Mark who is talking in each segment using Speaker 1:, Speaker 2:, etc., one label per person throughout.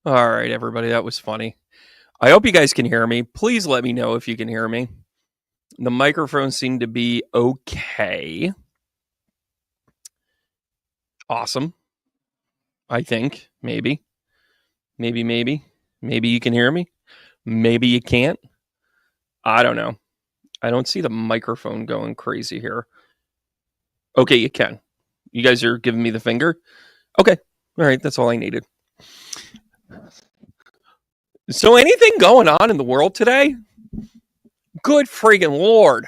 Speaker 1: All right, everybody, that was funny. I hope you guys can hear me. Please let me know if you can hear me. The microphone seemed to be okay. Awesome. I think. Maybe. Maybe you can hear me. Maybe you can't. I don't know. I don't see the microphone going crazy here. Okay, you can. You guys are giving me the finger? Okay. All right, that's all I needed. So, anything going on in the world today? Good friggin' Lord.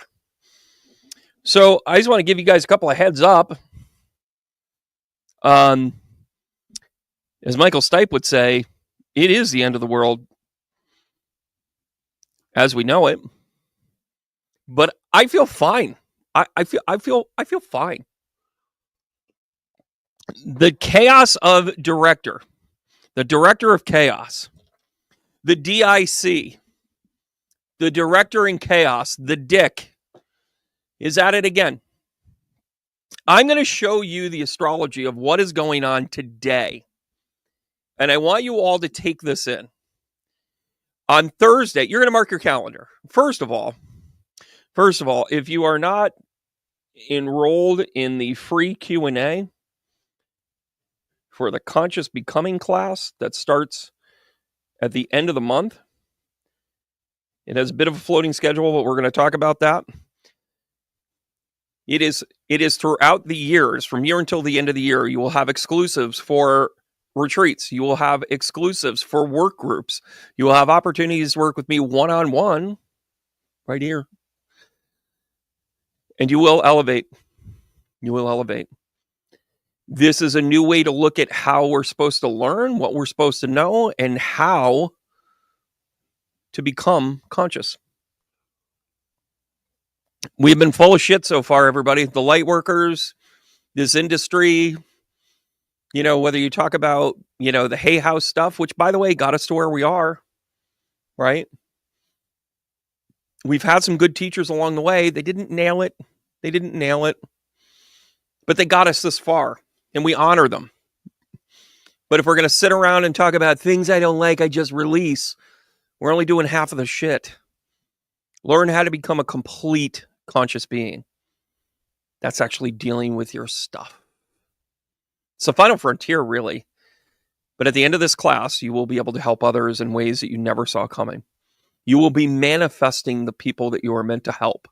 Speaker 1: So, I just want to give you guys a couple of heads up. As Michael Stipe would say, it is the end of the world as we know it. But I feel fine. I feel fine. The chaos of director, the director of chaos, the DIC, the director in chaos, the dick, is at it again. I'm going to show you the astrology of what is going on today. And I want you all to take this in. On Thursday, you're going to mark your calendar. First of all, if you are not enrolled in the free Q&A for the Conscious Becoming class that starts at the end of the month, it has a bit of a floating schedule, but we're going to talk about that. It is throughout the years, from year until the end of the year, you will have exclusives for retreats. You will have exclusives for work groups. You will have opportunities to work with me one-on-one right here. And you will elevate. You will elevate. This is a new way to look at how we're supposed to learn, what we're supposed to know, and how to become conscious. We've been full of shit so far, everybody. The light workers, this industry, whether you talk about, the Hay House stuff, which, by the way, got us to where we are, right? We've had some good teachers along the way. They didn't nail it. But they got us this far, and we honor them. But if we're going to sit around and talk about things I don't like, I just release, we're only doing half of the shit. Learn how to become a complete conscious being. That's actually dealing with your stuff. It's the final frontier, really. But at the end of this class, you will be able to help others in ways that you never saw coming. You will be manifesting the people that you are meant to help.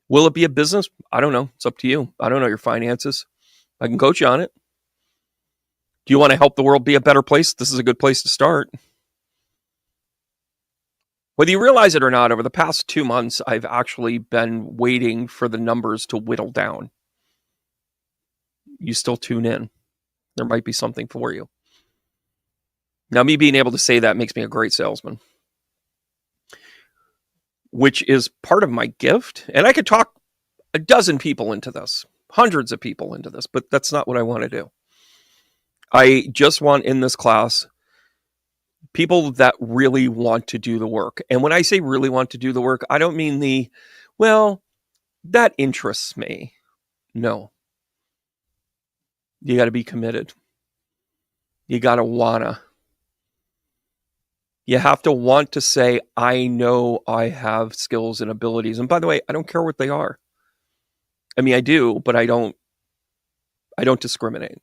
Speaker 1: Will it be a business? I don't know. It's up to you. I don't know your finances. I can coach you on it. Do you want to help the world be a better place? This is a good place to start. Whether you realize it or not, over the past 2 months, I've actually been waiting for the numbers to whittle down. You still tune in. There might be something for you. Now, me being able to say that makes me a great salesman, which is part of my gift. And I could talk a dozen people into this, hundreds of people into this, but that's not what I want to do. I just want in this class people that really want to do the work. And when I say really want to do the work, I don't mean that interests me. No. You got to be committed. You got to wanna. You have to want to say, I know I have skills and abilities. And by the way, I don't care what they are. I mean, I do, but I don't discriminate.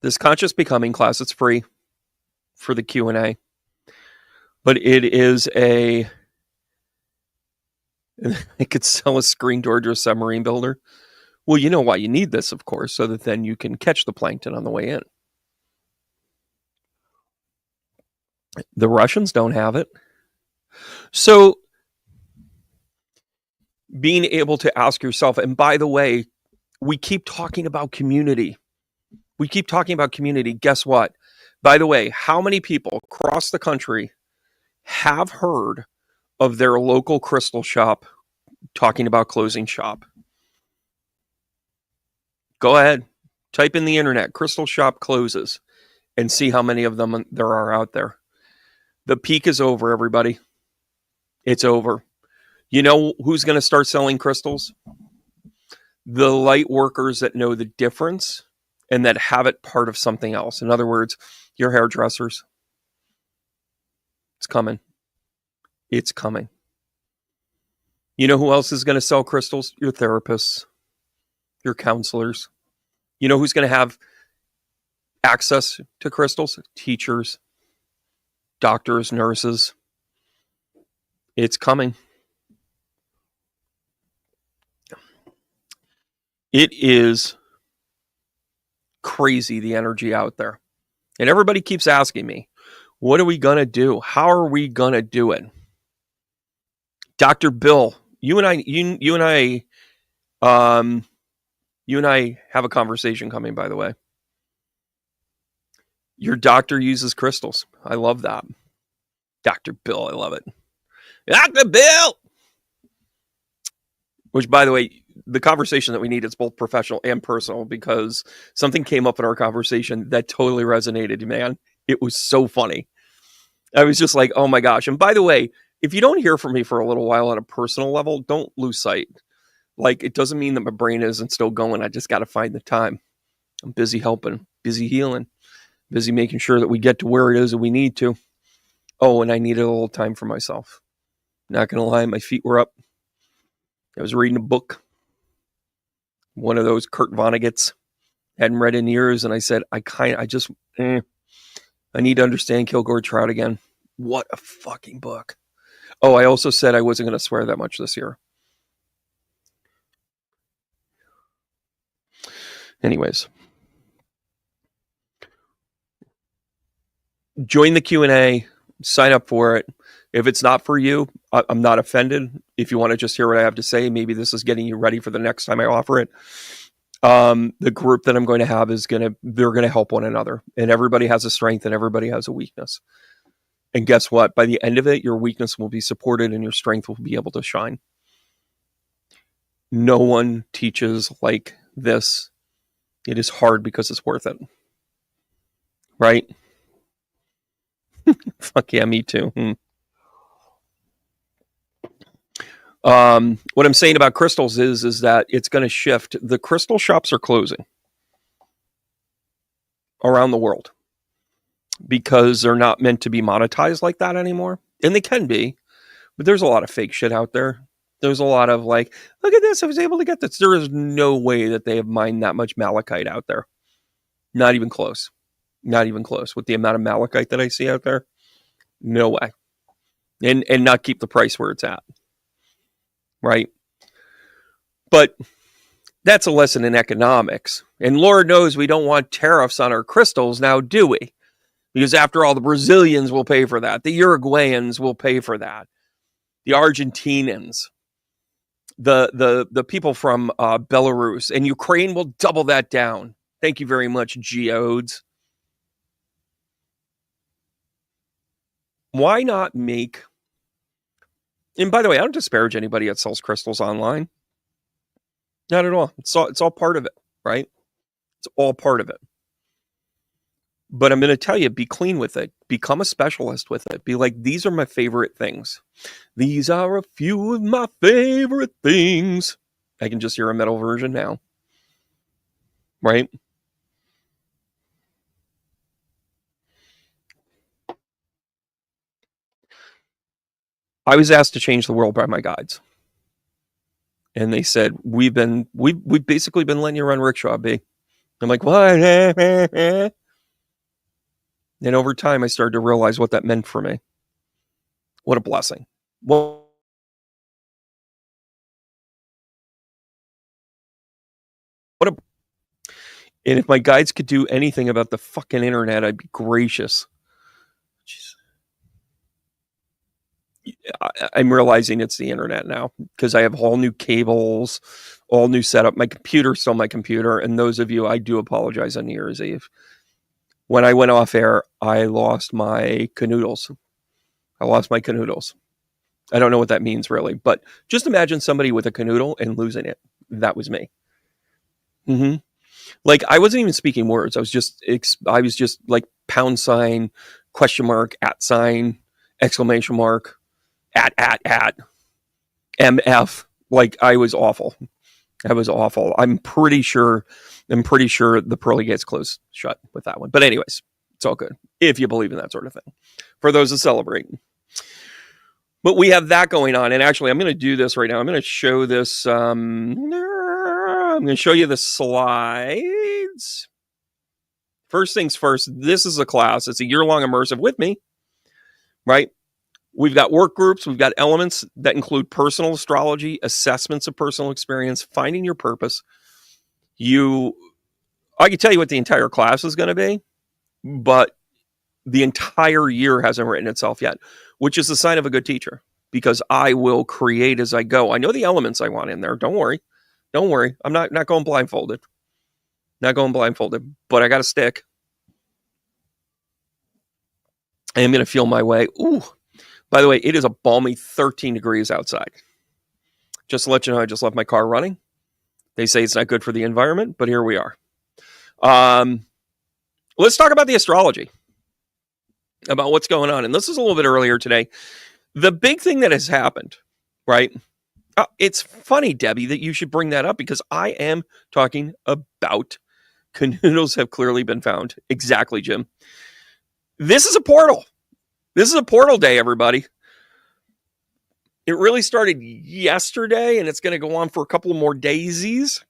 Speaker 1: This Conscious Becoming class, it's free for the Q&A. But it is I could sell a screen door to a submarine builder. Well, you know why you need this, of course, so that then you can catch the plankton on the way in. The Russians don't have it. So being able to ask yourself, and by the way, we keep talking about community. Guess what? By the way, how many people across the country have heard of their local crystal shop talking about closing shop? Go ahead, type in the internet, crystal shop closes, and see how many of them there are out there. The peak is over, everybody. It's over. You know who's going to start selling crystals? The light workers that know the difference and that have it part of something else. In other words, your hairdressers. It's coming. It's coming. You know who else is going to sell crystals? Your therapists, your counselors. You know who's going to have access to crystals? Teachers, doctors, nurses. It's coming. It is crazy, the energy out there. And everybody keeps asking me, what are we going to do? How are we going to do it? Dr. Bill, you and I have a conversation coming, by the way. Your doctor uses crystals. I love that. Dr. Bill, I love it. Dr. Bill! Which, by the way, the conversation that we need is both professional and personal, because something came up in our conversation that totally resonated, man. It was so funny. I was just like, oh my gosh. And by the way, if you don't hear from me for a little while on a personal level, don't lose sight. Like, it doesn't mean that my brain isn't still going. I just got to find the time. I'm busy helping, busy healing, busy making sure that we get to where it is that we need to. Oh, and I needed a little time for myself. Not going to lie, my feet were up. I was reading a book. One of those Kurt Vonnegut's. Hadn't read in years, and I said, I need to understand Kilgore Trout again. What a fucking book. Oh, I also said I wasn't going to swear that much this year. Anyways. Join the Q&A. Sign up for it. If it's not for you, I'm not offended. If you want to just hear what I have to say, maybe this is getting you ready for the next time I offer it. The group that I'm going to have they're going to help one another, and everybody has a strength and everybody has a weakness. And guess what? By the end of it, your weakness will be supported and your strength will be able to shine. No one teaches like this. It is hard because it's worth it. Right? Fuck yeah, me too. What I'm saying about crystals is that it's going to shift. The crystal shops are closing around the world because they're not meant to be monetized like that anymore. And they can be, but there's a lot of fake shit out there. There's a lot of like, look at this, I was able to get this. There is no way that they have mined that much malachite out there. Not even close. Not even close. With the amount of malachite that I see out there, no way. And not keep the price where it's at. Right? But that's a lesson in economics. And Lord knows we don't want tariffs on our crystals now, do we? Because after all, the Brazilians will pay for that. The Uruguayans will pay for that. The Argentinians. The people from Belarus and Ukraine will double that down. Thank you very much, geodes. Why not make... And by the way, I don't disparage anybody that sells crystals online. Not at all. It's all part of it, right? It's all part of it. But I'm going to tell you, be clean with it. Become a specialist with it. Be like, these are my favorite things. These are a few of my favorite things. I can just hear a metal version now. Right? I was asked to change the world by my guides. And they said, we've basically been letting you run rickshaw, B. I'm like, what? And over time, I started to realize what that meant for me. What a blessing. And if my guides could do anything about the fucking internet, I'd be gracious. Jeez. I'm realizing it's the internet now because I have all new cables, all new setup. My computer's still my computer. And those of you, I do apologize on New Year's Eve. When I went off air, I lost my canoodles. I don't know what that means really, but just imagine somebody with a canoodle and losing it. That was me. Mm-hmm. Like I wasn't even speaking words. I was just like pound sign, question mark, at sign, exclamation mark, at, MF. Like I was awful. That was awful. I'm pretty sure the pearly gates closed shut with that one. But anyways, it's all good if you believe in that sort of thing. For those that celebrate. But we have that going on. And actually, I'm going to do this right now. I'm going to show this. I'm going to show you the slides. First things first, this is a class. It's a year-long immersive with me, right? We've got work groups. We've got elements that include personal astrology, assessments of personal experience, finding your purpose. I can tell you what the entire class is going to be, but the entire year hasn't written itself yet, which is the sign of a good teacher, because I will create as I go. I know the elements I want in there. Don't worry. I'm not going blindfolded. But I got to stick. I am going to feel my way. Ooh, by the way, it is a balmy 13 degrees outside. Just to let you know, I just left my car running. They say it's not good for the environment, but here we are. Let's talk about the astrology, about what's going on. And this is a little bit earlier today. The big thing that has happened, right? It's funny, Debbie, that you should bring that up, because I am talking about canoodles have clearly been found. Exactly, Jim. This is a portal. This is a portal day, everybody. It really started yesterday, and it's going to go on for a couple more daisies.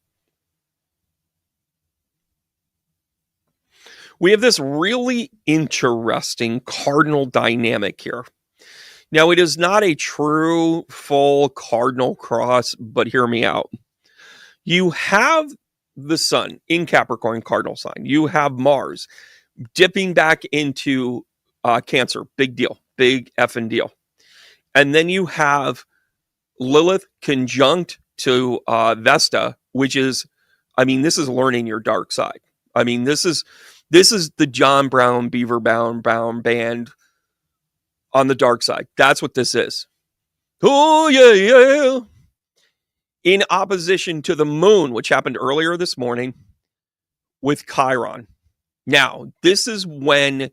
Speaker 1: We have this really interesting cardinal dynamic here. Now, it is not a true full cardinal cross, but hear me out. You have the sun in Capricorn, cardinal sign. You have Mars dipping back into Cancer. Big deal. Big effing deal. And then you have Lilith conjunct to Vesta, which is, this is learning your dark side. This is the John Brown Beaver Bound band on the dark side. That's what this is. Oh, yeah. In opposition to the moon, which happened earlier this morning with Chiron. Now, this is when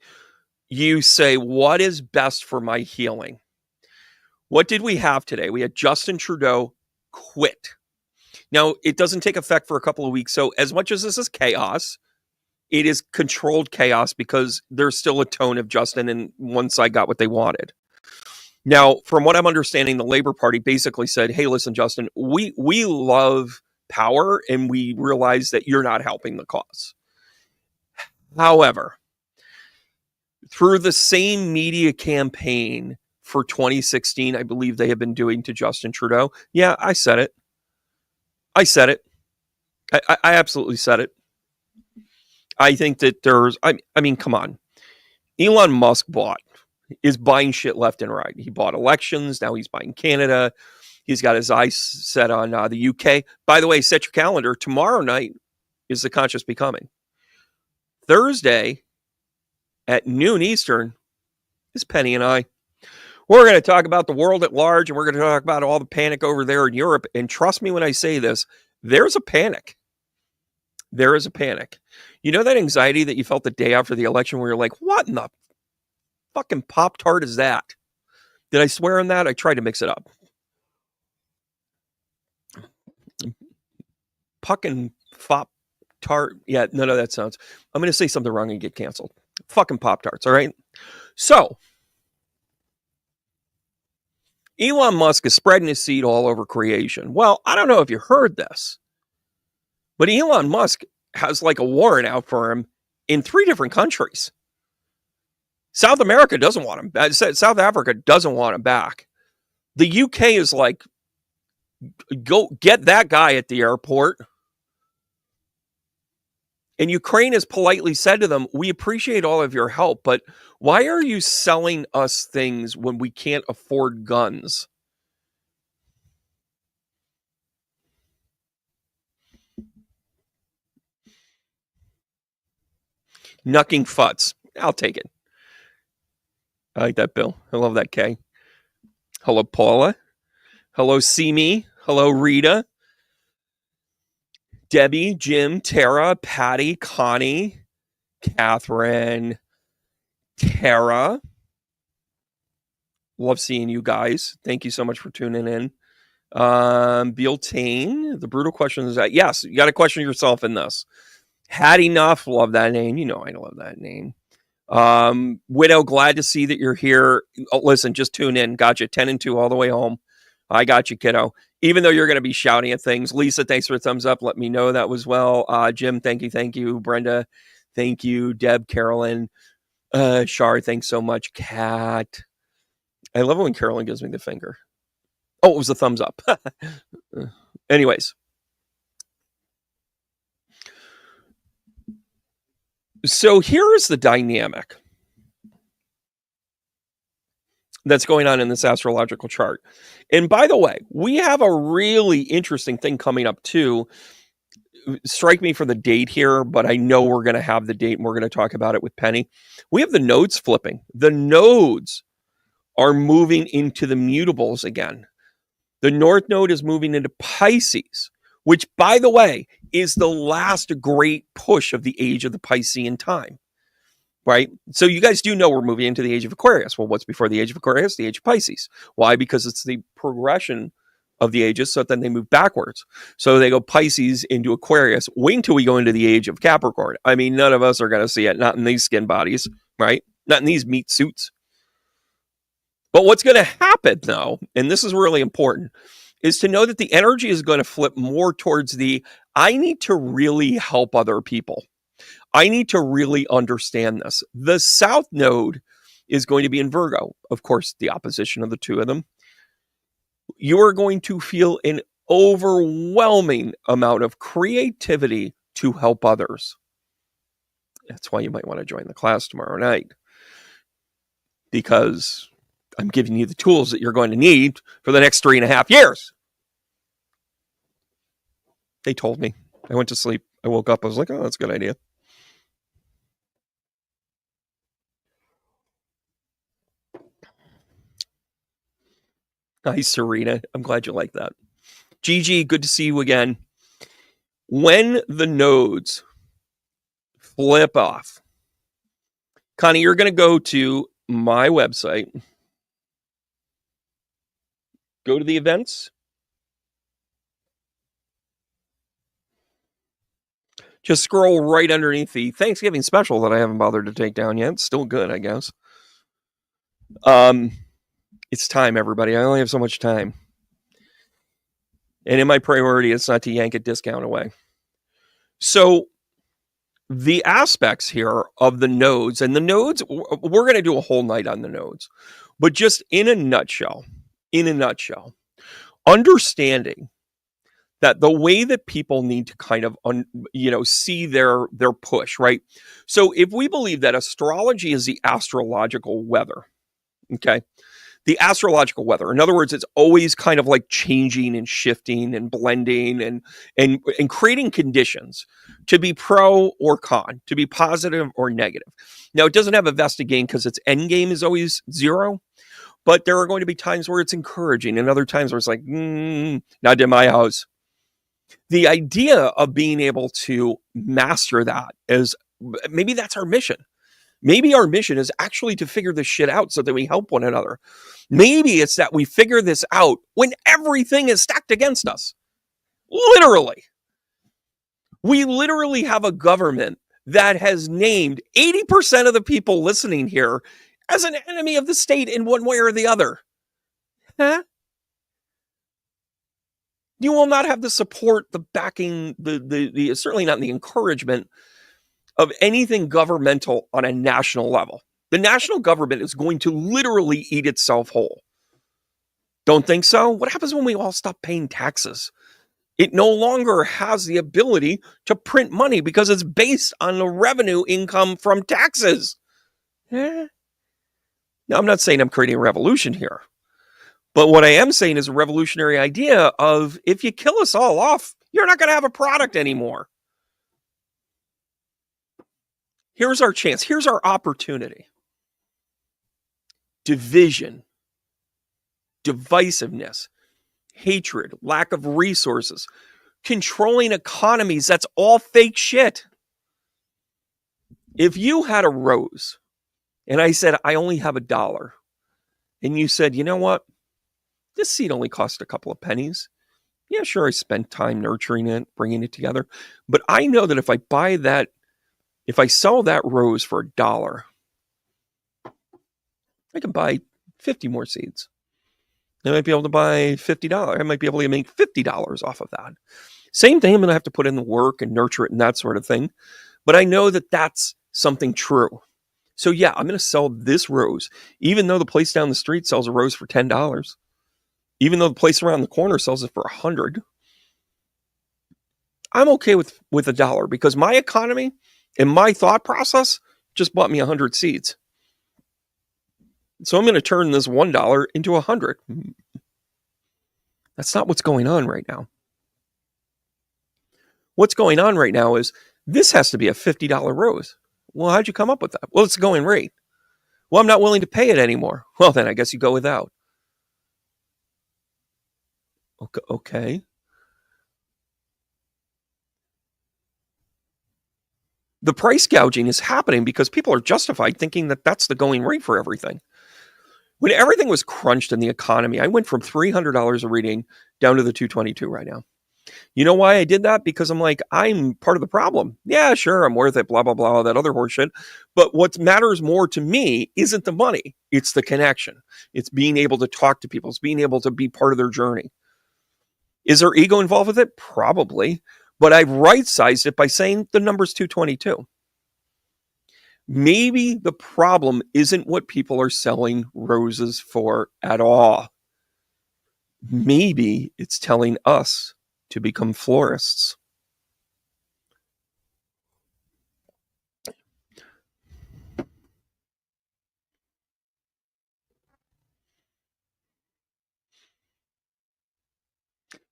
Speaker 1: you say, what is best for my healing? What did we have today? We had Justin Trudeau quit. Now, it doesn't take effect for a couple of weeks. So as much as this is chaos, it is controlled chaos, because there's still a tone of Justin, and one side got what they wanted. Now, from what I'm understanding, the Labor Party basically said, hey, listen, Justin, we love power, and we realize that you're not helping the cause. However, through the same media campaign for 2016, I believe they have been doing to Justin Trudeau. Yeah, I said it. I absolutely said it. I think that come on. Elon Musk is buying shit left and right. He bought elections. Now he's buying Canada. He's got his eyes set on the UK. By the way, set your calendar. Tomorrow night is The Conscious Becoming. Thursday at noon Eastern is Penny and I. We're going to talk about the world at large, and we're going to talk about all the panic over there in Europe. And trust me when I say this, there's a panic. There is a panic. You know that anxiety that you felt the day after the election where you're like, what in the fucking Pop-Tart is that? Did I swear on that? I tried to mix it up. Fucking Pop-Tart. Yeah, none of that sounds. I'm going to say something wrong and get canceled. Fucking Pop-Tarts, all right? So, Elon Musk is spreading his seed all over creation. Well, I don't know if you heard this, but Elon Musk has like a warrant out for him in 3 different countries. South America doesn't want him. South Africa doesn't want him back. The UK is like, go get that guy at the airport. And Ukraine has politely said to them, we appreciate all of your help, but why are you selling us things when we can't afford guns? Knucking futs. I'll take it. I like that, Bill. I love that, Kay. Hello, Paula. Hello, Simi. Hello, Rita. Debbie, Jim, Tara, Patty, Connie, Catherine, Tara. Love seeing you guys. Thank you so much for tuning in. Bealtain, the brutal question is that, yes, you got to question yourself in this. Had enough, love that name. You know I love that name. Widow, glad to see that you're here. Oh, listen, just tune in. Got you 10 and 2 all the way home. I got you, kiddo. Even though you're going to be shouting at things. Lisa, thanks for a thumbs up. Let me know that was well. Jim, thank you. Thank you. Brenda, thank you. Deb, Carolyn, Shar, thanks so much. Kat. I love it when Carolyn gives me the finger. Oh, it was a thumbs up. Anyways. So here's the dynamic that's going on in this astrological chart. And by the way, we have a really interesting thing coming up too. Strike me for the date here, but I know we're going to have the date and we're going to talk about it with Penny. We have the nodes flipping. The nodes are moving into the mutables again. The North Node is moving into Pisces, which, by the way, is the last great push of the age of the Piscean time, right? So you guys do know we're moving into the age of Aquarius. Well, what's before the age of Aquarius? The age of Pisces. Why? Because it's the progression of the ages, so then they move backwards. So they go Pisces into Aquarius. Wait until we go into the age of Capricorn. I mean, none of us are going to see it, not in these skin bodies, right? Not in these meat suits. But what's going to happen, though, and this is really important, is to know that the energy is going to flip more towards the, I need to really help other people. I need to really understand this. The South Node is going to be in Virgo. Of course, the opposition of the two of them. You are going to feel an overwhelming amount of creativity to help others. That's why you might want to join the class tomorrow night. Because I'm giving you the tools that you're going to need for the next 3.5 years. They told me. I went to sleep. I woke up. I was like, oh, that's a good idea. Nice, Serena. I'm glad you like that. Gigi, good to see you again. When the nodes flip off, Connie, you're going to go to my website. Go to the events. Just scroll right underneath the Thanksgiving special that I haven't bothered to take down yet. It's still good, I guess. It's time, everybody. I only have so much time. And in my priority, it's not to yank a discount away. So the aspects here of the nodes, and the nodes, we're going to do a whole night on the nodes. But just in a nutshell, understanding that the way that people need to kind of, see their push, right? So if we believe that astrology is the astrological weather, okay? The astrological weather. In other words, it's always kind of like changing and shifting and blending and creating conditions to be pro or con, to be positive or negative. Now, it doesn't have a vested gain because its end game is always 0. But there are going to be times where it's encouraging and other times where it's like, not in my house. The idea of being able to master that is, maybe that's our mission. Maybe our mission is actually to figure this shit out so that we help one another. Maybe it's that we figure this out when everything is stacked against us. Literally. We literally have a government that has named 80% of the people listening here as an enemy of the state in one way or the other. Huh? You will not have the support, the backing, the certainly not the encouragement of anything governmental on a national level. The national government is going to literally eat itself whole. Don't think so? What happens when we all stop paying taxes? It no longer has the ability to print money because it's based on the revenue income from taxes. Now, I'm not saying I'm creating a revolution here. But what I am saying is a revolutionary idea of if you kill us all off, you're not going to have a product anymore. Here's our chance. Here's our opportunity. Division, divisiveness, hatred, lack of resources, controlling economies. That's all fake shit. If you had a rose and I said, I only have $1, and you said, you know what? This seed only cost a couple of pennies. Yeah, sure, I spent time nurturing it, bringing it together. But I know that if I sell that rose for $1, I can buy 50 more seeds. I might be able to buy $50. I might be able to make $50 off of that. Same thing, I'm going to have to put in the work and nurture it and that sort of thing. But I know that that's something true. So yeah, I'm going to sell this rose, even though the place down the street sells a rose for $10. Even though the place around the corner sells it for $100. I'm okay with $1 because my economy and my thought process just bought me 100 seeds. So I'm going to turn this $1 into 100. That's not what's going on right now. What's going on right now is this has to be a $50 rose. Well, how'd you come up with that? Well, it's the going rate. Well, I'm not willing to pay it anymore. Well, then I guess you go without. Okay. The price gouging is happening because people are justified thinking that that's the going rate for everything. When everything was crunched in the economy, I went from $300 a reading down to the $222 right now. You know why I did that? Because I'm like, I'm part of the problem. Yeah, sure, I'm worth it, blah, blah, blah, that other horseshit. But what matters more to me isn't the money. It's the connection. It's being able to talk to people. It's being able to be part of their journey. Is there ego involved with it? Probably. But I've right-sized it by saying the number's 222. Maybe the problem isn't what people are selling roses for at all. Maybe it's telling us to become florists.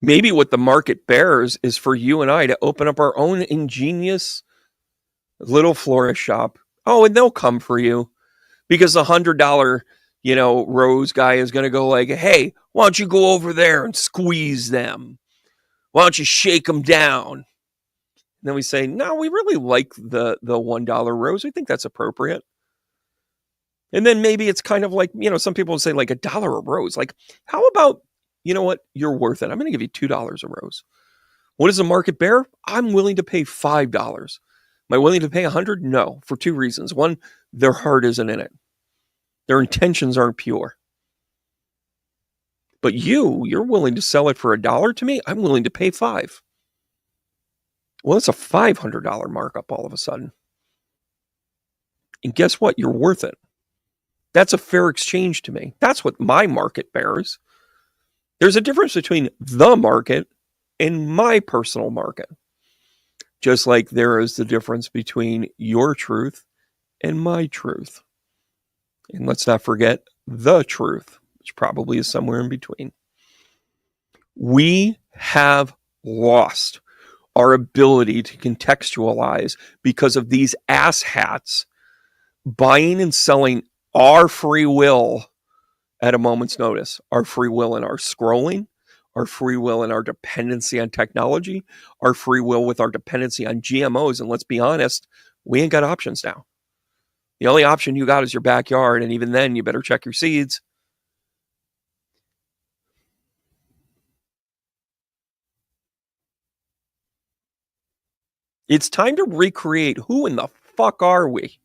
Speaker 1: Maybe what the market bears is for you and I to open up our own ingenious little florist shop. Oh, and they'll come for you because the $100, rose guy is going to go like, hey, why don't you go over there and squeeze them? Why don't you shake them down? And then we say, no, we really like the $1 rose. We think that's appropriate. And then maybe it's kind of like, some people would say like $1 a rose. Like, how about, you know what? You're worth it. I'm going to give you $2 a rose. What does the market bear? I'm willing to pay $5. Am I willing to pay $100? No, for two reasons. One, their heart isn't in it. Their intentions aren't pure. But you're willing to sell it for $1 to me? I'm willing to pay $5. Well, it's a $500 markup all of a sudden. And guess what? You're worth it. That's a fair exchange to me. That's what my market bears. There's a difference between the market and my personal market. Just like there is the difference between your truth and my truth. And let's not forget the truth, which probably is somewhere in between. We have lost our ability to contextualize because of these asshats buying and selling our free will at a moment's notice, our free will in our scrolling, our free will in our dependency on technology, our free will with our dependency on GMOs. And let's be honest, we ain't got options now. The only option you got is your backyard. And even then, you better check your seeds. It's time to recreate who in the fuck are we?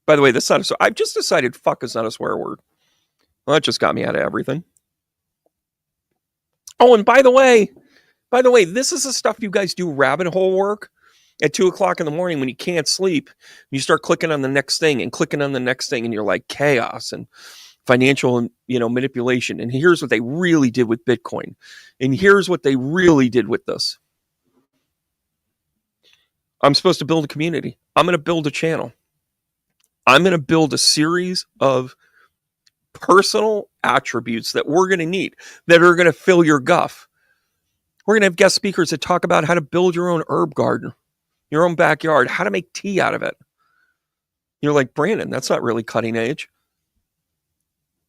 Speaker 1: By the way, that's not I've just decided fuck is not a swear word. Well, that just got me out of everything. Oh, and by the way, this is the stuff you guys do rabbit hole work at 2:00 in the morning when you can't sleep. You start clicking on the next thing and clicking on the next thing, and you're like chaos and financial, manipulation. And here's what they really did with Bitcoin. And here's what they really did with this. I'm supposed to build a community. I'm going to build a channel. I'm going to build a series of personal attributes that we're going to need, that are going to fill your guff. We're going to have guest speakers that talk about how to build your own herb garden, your own backyard, how to make tea out of it. You're like, Brandon, that's not really cutting edge.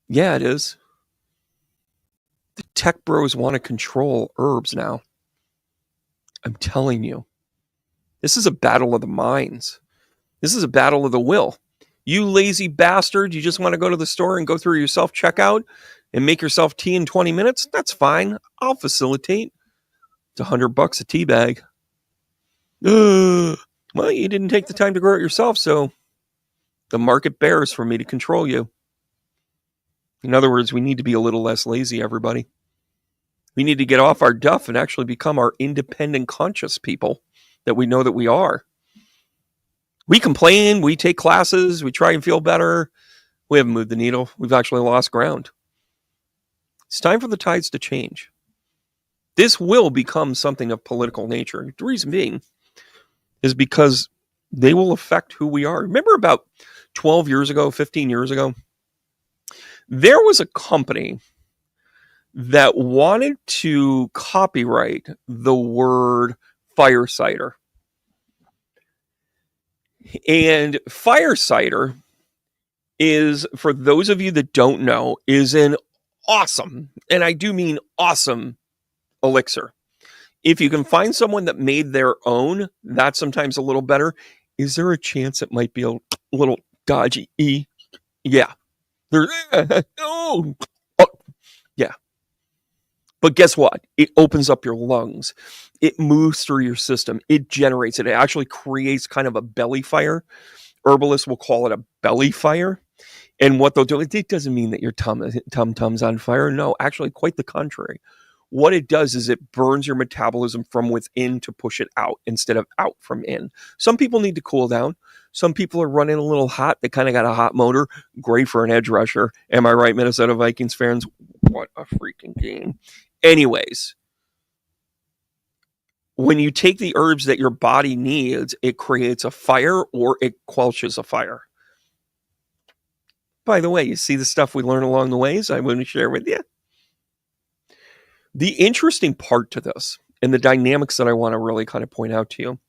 Speaker 1: Yeah, it is. The tech bros want to control herbs now. I'm telling you. This is a battle of the minds. This is a battle of the will. You lazy bastard, you just want to go to the store and go through your self-checkout? and make yourself tea in 20 minutes, that's fine. I'll facilitate. It's $100 a tea bag. Well, you didn't take the time to grow it yourself, so the market bears for me to control you. In other words, we need to be a little less lazy, everybody. We need to get off our duff and actually become our independent, conscious people that we know that we are. We complain, we take classes, we try and feel better. We haven't moved the needle. We've actually lost ground. It's time for the tides to change. This will become something of political nature. The reason being is because they will affect who we are. Remember about 12 years ago, 15 years ago, there was a company that wanted to copyright the word fire cider. And fire cider is, for those of you that don't know, is an awesome, and I do mean awesome, elixir. If you can find someone that made their own, that's sometimes a little better. Is there a chance it might be a little dodgy? Yeah. Oh, yeah. But guess what? It opens up your lungs. It moves through your system. It generates it. It actually creates kind of a belly fire. Herbalists will call it a belly fire. And what they'll do, it doesn't mean that your tum-tum's on fire. No, actually, quite the contrary. What it does is it burns your metabolism from within to push it out instead of out from in. Some people need to cool down. Some people are running a little hot. They kind of got a hot motor. Great for an edge rusher. Am I right, Minnesota Vikings fans? What a freaking game. Anyways, when you take the herbs that your body needs, it creates a fire or it quelches a fire. By the way, you see the stuff we learn along the ways I want to share with you? The interesting part to this, and the dynamics that I want to really kind of point out to you,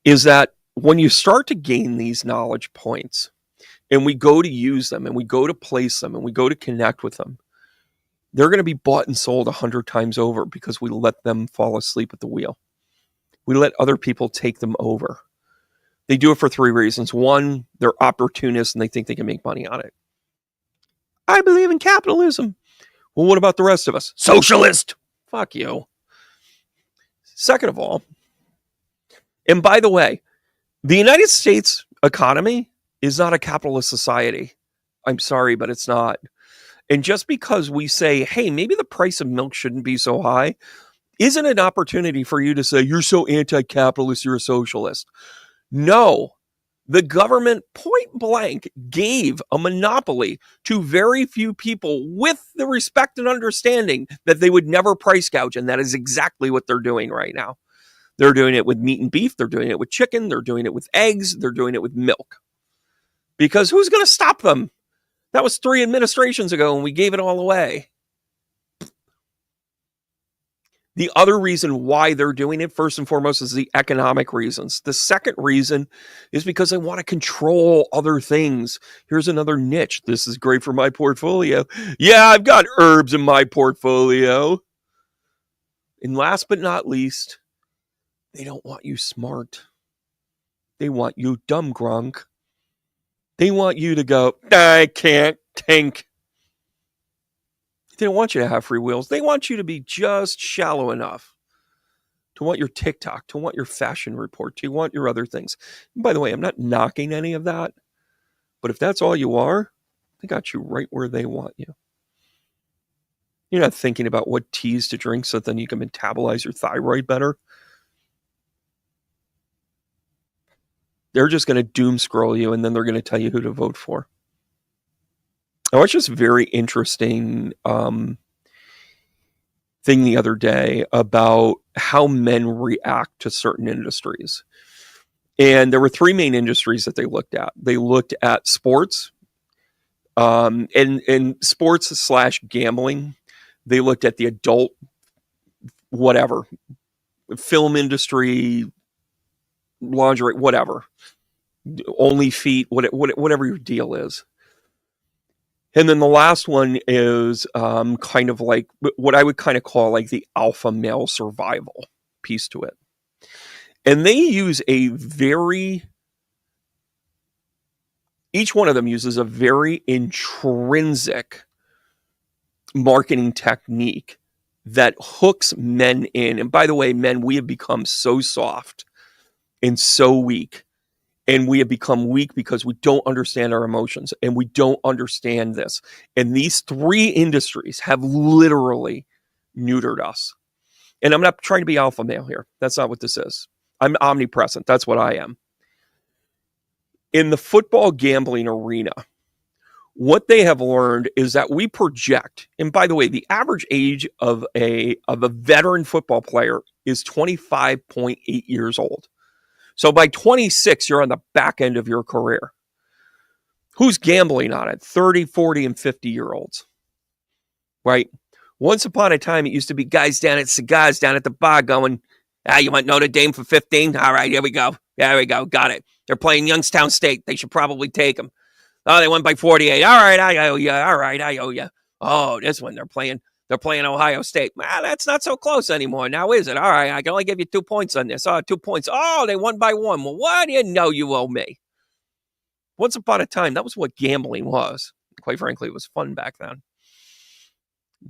Speaker 1: is that when you start to gain these knowledge points, and we go to use them, and we go to place them, and we go to connect with them, they're going to be bought and sold 100 times over because we let them fall asleep at the wheel. We let other people take them over. They do it for 3 reasons. 1, they're opportunists and they think they can make money on it. I believe in capitalism. Well, what about the rest of us? Socialist! Fuck you. Second of all, and by the way, the United States economy is not a capitalist society. I'm sorry, but it's not. And just because we say, hey, maybe the price of milk shouldn't be so high, isn't an opportunity for you to say, you're so anti-capitalist, you're a socialist. No. The government point blank gave a monopoly to very few people with the respect and understanding that they would never price gouge. And that is exactly what they're doing right now. They're doing it with meat and beef. They're doing it with chicken. They're doing it with eggs. They're doing it with milk. Because who's going to stop them? That was 3 administrations ago and we gave it all away. The other reason why they're doing it, first and foremost, is the economic reasons. The second reason is because they want to control other things. Here's another niche. This is great for my portfolio. Yeah, I've got herbs in my portfolio. And last but not least, they don't want you smart. They want you dumb, grunk. They want you to go, I can't think. They don't want you to have free wills. They want you to be just shallow enough to want your TikTok, to want your fashion report, to want your other things. And by the way, I'm not knocking any of that. But if that's all you are, they got you right where they want you. You're not thinking about what teas to drink so then you can metabolize your thyroid better. They're just going to doom scroll you and then they're going to tell you who to vote for. I watched this very interesting thing the other day about how men react to certain industries. And there were 3 main industries that they looked at. They looked at sports, and sports / gambling. They looked at the adult, whatever, film industry, lingerie, whatever, only feet, whatever your deal is. And then the last one is kind of like what I would kind of call like the alpha male survival piece to it. And they use a very Each one of them uses a very intrinsic marketing technique that hooks men in. And by the way, men, we have become so soft and so weak. And we have become weak because we don't understand our emotions and we don't understand this. And these three industries have literally neutered us. And I'm not trying to be alpha male here. That's not what this is. I'm omnipresent. That's what I am. In the football gambling arena, what they have learned is that we project, and by the way, the average age of a veteran football player is 25.8 years old. So by 26, you're on the back end of your career. Who's gambling on it? 30, 40, and 50-year-olds, right? Once upon a time, it used to be guys down at cigars down at the bar going, you want Notre Dame for 15? All right, here we go. There we go. Got it. They're playing Youngstown State. They should probably take them. Oh, they won by 48. All right, I owe you. All right, I owe you. Oh, this one, they're playing Ohio State. Well, that's not so close anymore now, is it? All right, I can only give you 2 points on this. 2 points. Oh, they won by 1. Well, what do you know you owe me? Once upon a time, that was what gambling was. Quite frankly, it was fun back then.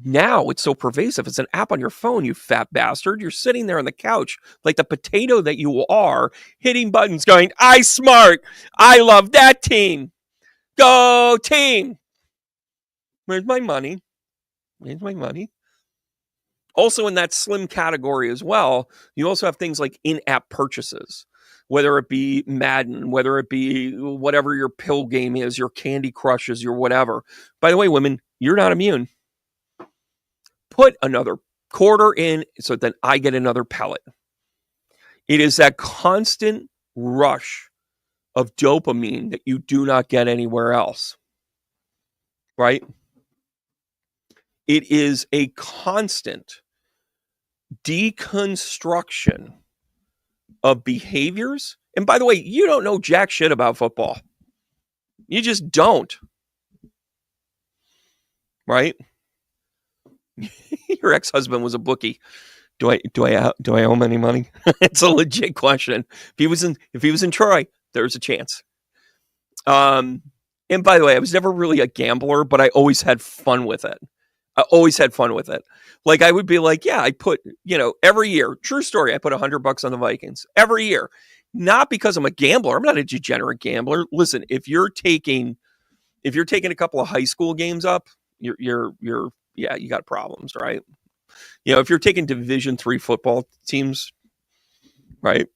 Speaker 1: Now it's so pervasive. It's an app on your phone, you fat bastard. You're sitting there on the couch like the potato that you are, hitting buttons going, I smart. I love that team. Go team. Where's my money? Where's my money? Also in that slim category as well, you also have things like in-app purchases, whether it be Madden, whether it be whatever your pill game is, your Candy Crushes, your whatever. By the way, women, you're not immune. Put another quarter in so that I get another pellet. It is that constant rush of dopamine that you do not get anywhere else. Right? It is a constant deconstruction of behaviors. And by the way, you don't know jack shit about football. You just don't. Right? Your ex-husband was a bookie. Do I owe him any money? It's a legit question. If he was in Troy, there's a chance. And by the way, I was never really a gambler, but I always had fun with it. Like I would be like, yeah, I put, every year, true story, I put $100 on the Vikings every year. Not because I'm a gambler. I'm not a degenerate gambler. Listen, if you're taking a couple of high school games up, you got problems, right? If you're taking Division III football teams, right?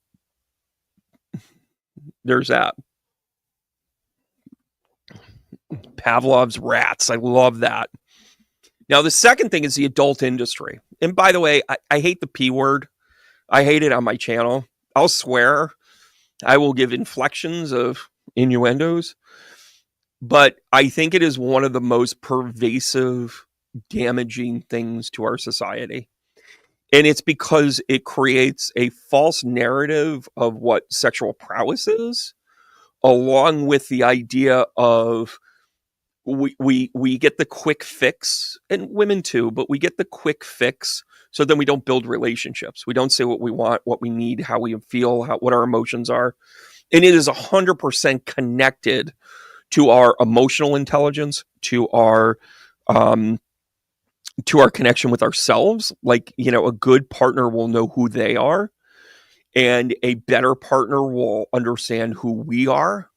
Speaker 1: There's that. Pavlov's rats. I love that. Now, the second thing is the adult industry. And by the way, I hate the P word. I hate it on my channel. I'll swear. I will give inflections of innuendos. But I think it is one of the most pervasive, damaging things to our society. And it's because it creates a false narrative of what sexual prowess is, along with the idea of we get the quick fix, and women too, but we get the quick fix so then we don't build relationships. We don't say what we want, what we need, how we feel, what our emotions are. And it is 100% connected to our emotional intelligence, to our connection with ourselves. Like, a good partner will know who they are, and a better partner will understand who we are.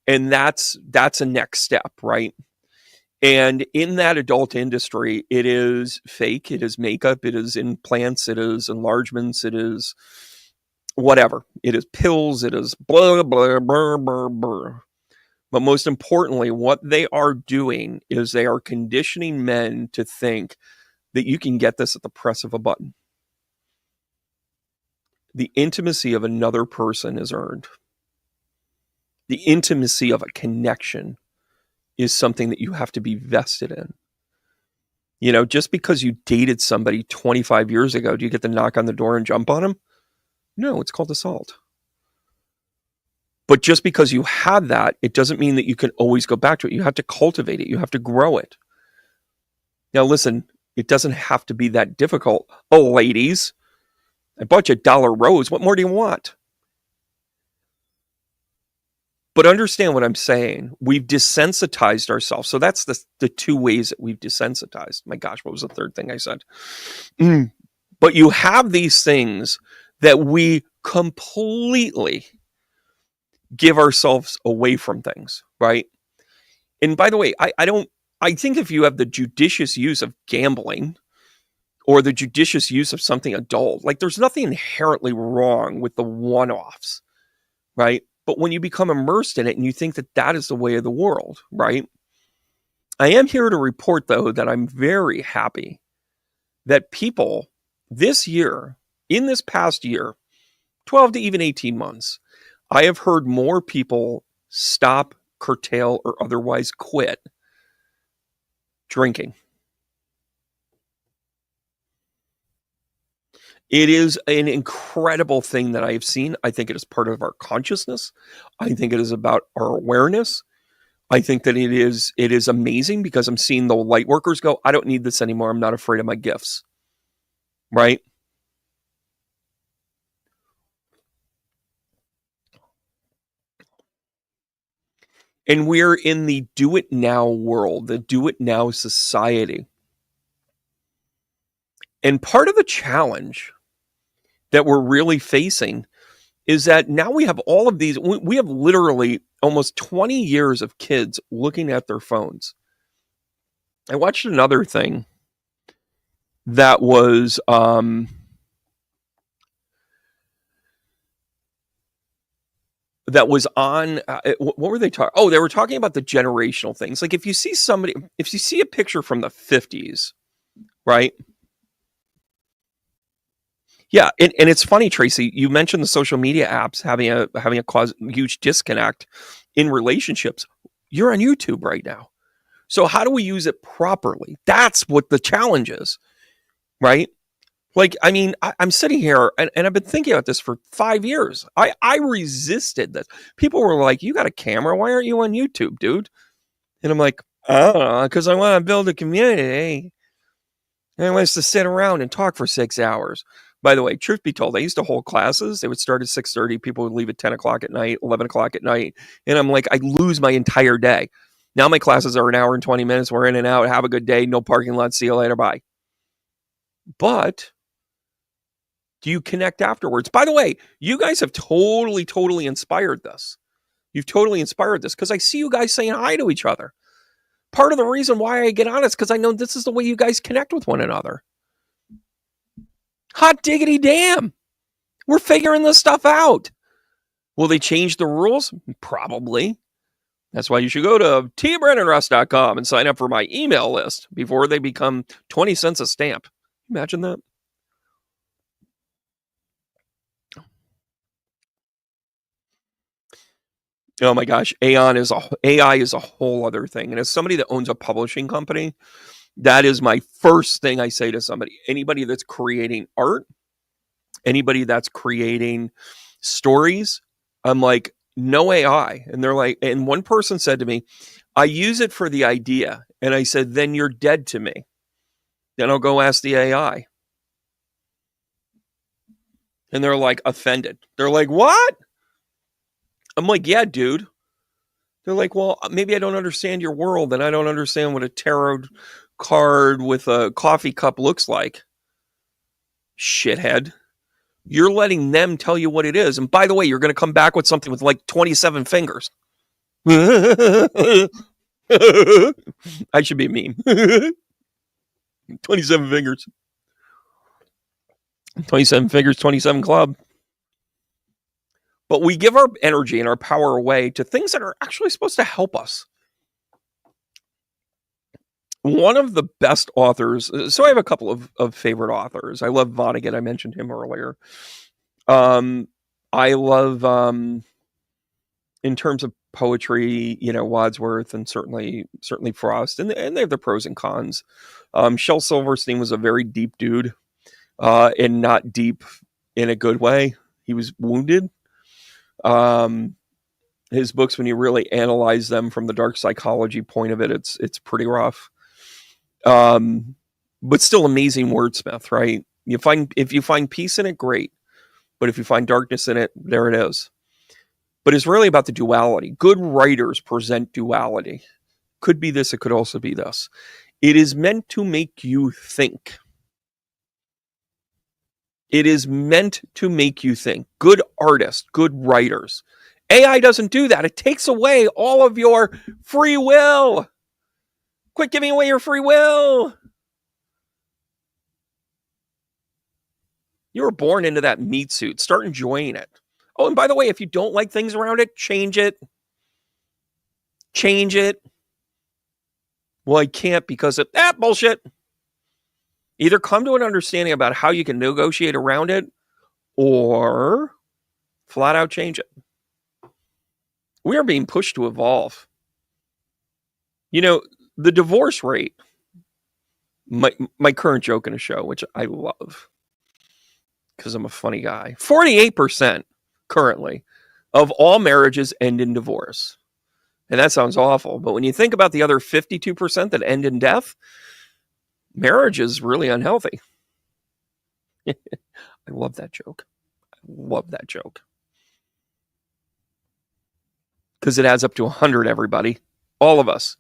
Speaker 1: And that's a next step, right? And in that adult industry, it is fake, it is makeup, it is implants, it is enlargements, it is whatever. It is pills, it is blah, blah, blah, blah, blah. But most importantly, what they are doing is they are conditioning men to think that you can get this at the press of a button. The intimacy of another person is earned. The intimacy of a connection is something that you have to be vested in. Just because you dated somebody 25 years ago, do you get to knock on the door and jump on them? No, it's called assault. But just because you had that, it doesn't mean that you can always go back to it. You have to cultivate it. You have to grow it. Now, listen, it doesn't have to be that difficult. Oh, ladies, I bought you a $1 rose. What more do you want? But understand what I'm saying. We've desensitized ourselves. So that's the two ways that we've desensitized. My gosh, what was the third thing I said? But you have these things that we completely give ourselves away from things, right? And by the way, I think if you have the judicious use of gambling or the judicious use of something adult, like there's nothing inherently wrong with the one-offs, right? But when you become immersed in it and you think that that is the way of the world, right? I am here to report, though, that I'm very happy that people this year, in this past year, 12 to even 18 months, I have heard more people stop, curtail, or otherwise quit drinking. It is an incredible thing that I have seen. I think it is part of our consciousness. I think it is about our awareness. I think that it is amazing because I'm seeing the light workers go, I don't need this anymore. I'm not afraid of my gifts. Right? And we're in the do it now world, the do it now society. And part of the challenge that we're really facing is that now we have all of these, we have literally almost 20 years of kids looking at their phones. I watched another thing that was on what were they talking? Oh, they were talking about the generational things. Like if you see a picture from the 50s, right? Yeah, and it's funny, Tracy. You mentioned the social media apps having a cause huge disconnect in relationships. You're on YouTube right now, so how do we use it properly? That's what the challenge is, right? Like, I mean, I'm sitting here and I've been thinking about this for 5 years. I resisted this. People were like, "You got a camera? Why aren't you on YouTube, dude?" And I'm like, "Oh, because I want to build a community. And I want us to sit around and talk for 6 hours." By the way, truth be told, I used to hold classes. They would start at 6:30. People would leave at 10 o'clock at night, 11 o'clock at night. And I'm like, I lose my entire day. Now my classes are an hour and 20 minutes. We're in and out. Have a good day. No parking lot. See you later. Bye. But do you connect afterwards? By the way, you guys have totally inspired this. You've totally inspired this because I see you guys saying hi to each other. Part of the reason why I get on is because I know this is the way you guys connect with one another. Hot diggity damn. We're figuring this stuff out. Will they change the rules? Probably. That's why you should go to tbrandonruss.com and sign up for my email list before they become 20 cents a stamp. Imagine that. Oh my gosh, AI is a whole other thing. And as somebody that owns a publishing company, that is my first thing I say to somebody. Anybody that's creating art, anybody that's creating stories, I'm like, no AI. And they're like, and one person said to me, I use it for the idea. And I said, then you're dead to me. Then I'll go ask the AI. And they're like offended. They're like, what? I'm like, yeah, dude. They're like, well, maybe I don't understand your world and I don't understand what a tarot card with a coffee cup looks like. Shithead. You're letting them tell you what it is. And by the way, you're going to come back with something with like 27 fingers. I should be a meme. 27 fingers. 27 fingers, 27 club. But we give our energy and our power away to things that are actually supposed to help us. One of the best authors, so I have a couple of favorite authors. I love Vonnegut. I mentioned him earlier. I love, in terms of poetry, Wadsworth and certainly Frost, and they have their pros and cons. Shel Silverstein was a very deep dude, and not deep in a good way. He was wounded. His books, when you really analyze them from the dark psychology point of it, it's pretty rough. But still amazing wordsmith, right? If you find peace in it, great. But if you find darkness in it, there it is. But it's really about the duality. Good writers present duality. Could be this, it could also be this. It is meant to make you think. It is meant to make you think. Good artists, good writers. AI doesn't do that. It takes away all of your free will. Quit giving away your free will. You were born into that meat suit. Start enjoying it. Oh, and by the way, if you don't like things around it, change it. Change it. Well, I can't because of that bullshit. Either come to an understanding about how you can negotiate around it or flat out change it. We are being pushed to evolve. You know, the divorce rate, my current joke in a show, which I love because I'm a funny guy, 48% currently of all marriages end in divorce. And that sounds awful. But when you think about the other 52% that end in death, marriage is really unhealthy. I love that joke. I love that joke. Because it adds up to 100, everybody. All of us.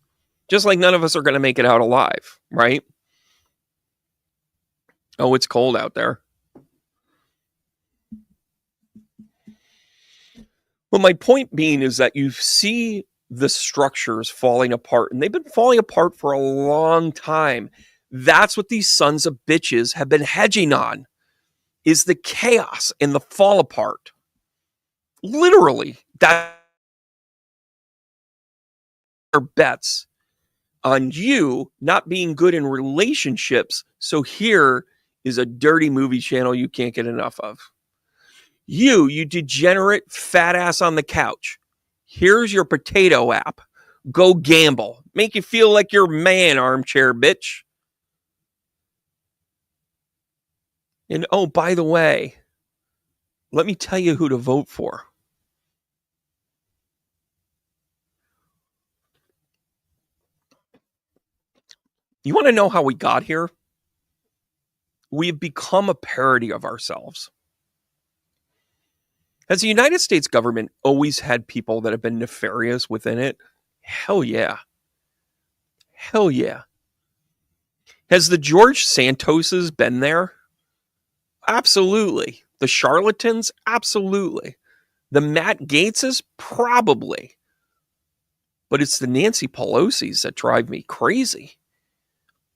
Speaker 1: Just like none of us are going to make it out alive, right? Oh, it's cold out there. Well, my point being is that you see the structures falling apart, and they've been falling apart for a long time. That's what these sons of bitches have been hedging on, is the chaos and the fall apart. Literally, that are bets on you not being good in relationships. So here is a dirty movie channel you can't get enough of. You degenerate fat ass on the couch. Here's your potato app. Go gamble. Make you feel like you're a man, armchair bitch. And oh, by the way, let me tell you who to vote for. You want to know how we got here? We've become a parody of ourselves. Has the United States government always had people that have been nefarious within it? Hell yeah. Hell yeah. Has the George Santoses been there? Absolutely. The charlatans? Absolutely. The Matt Gaetzes? Probably. But it's the Nancy Pelosi's that drive me crazy.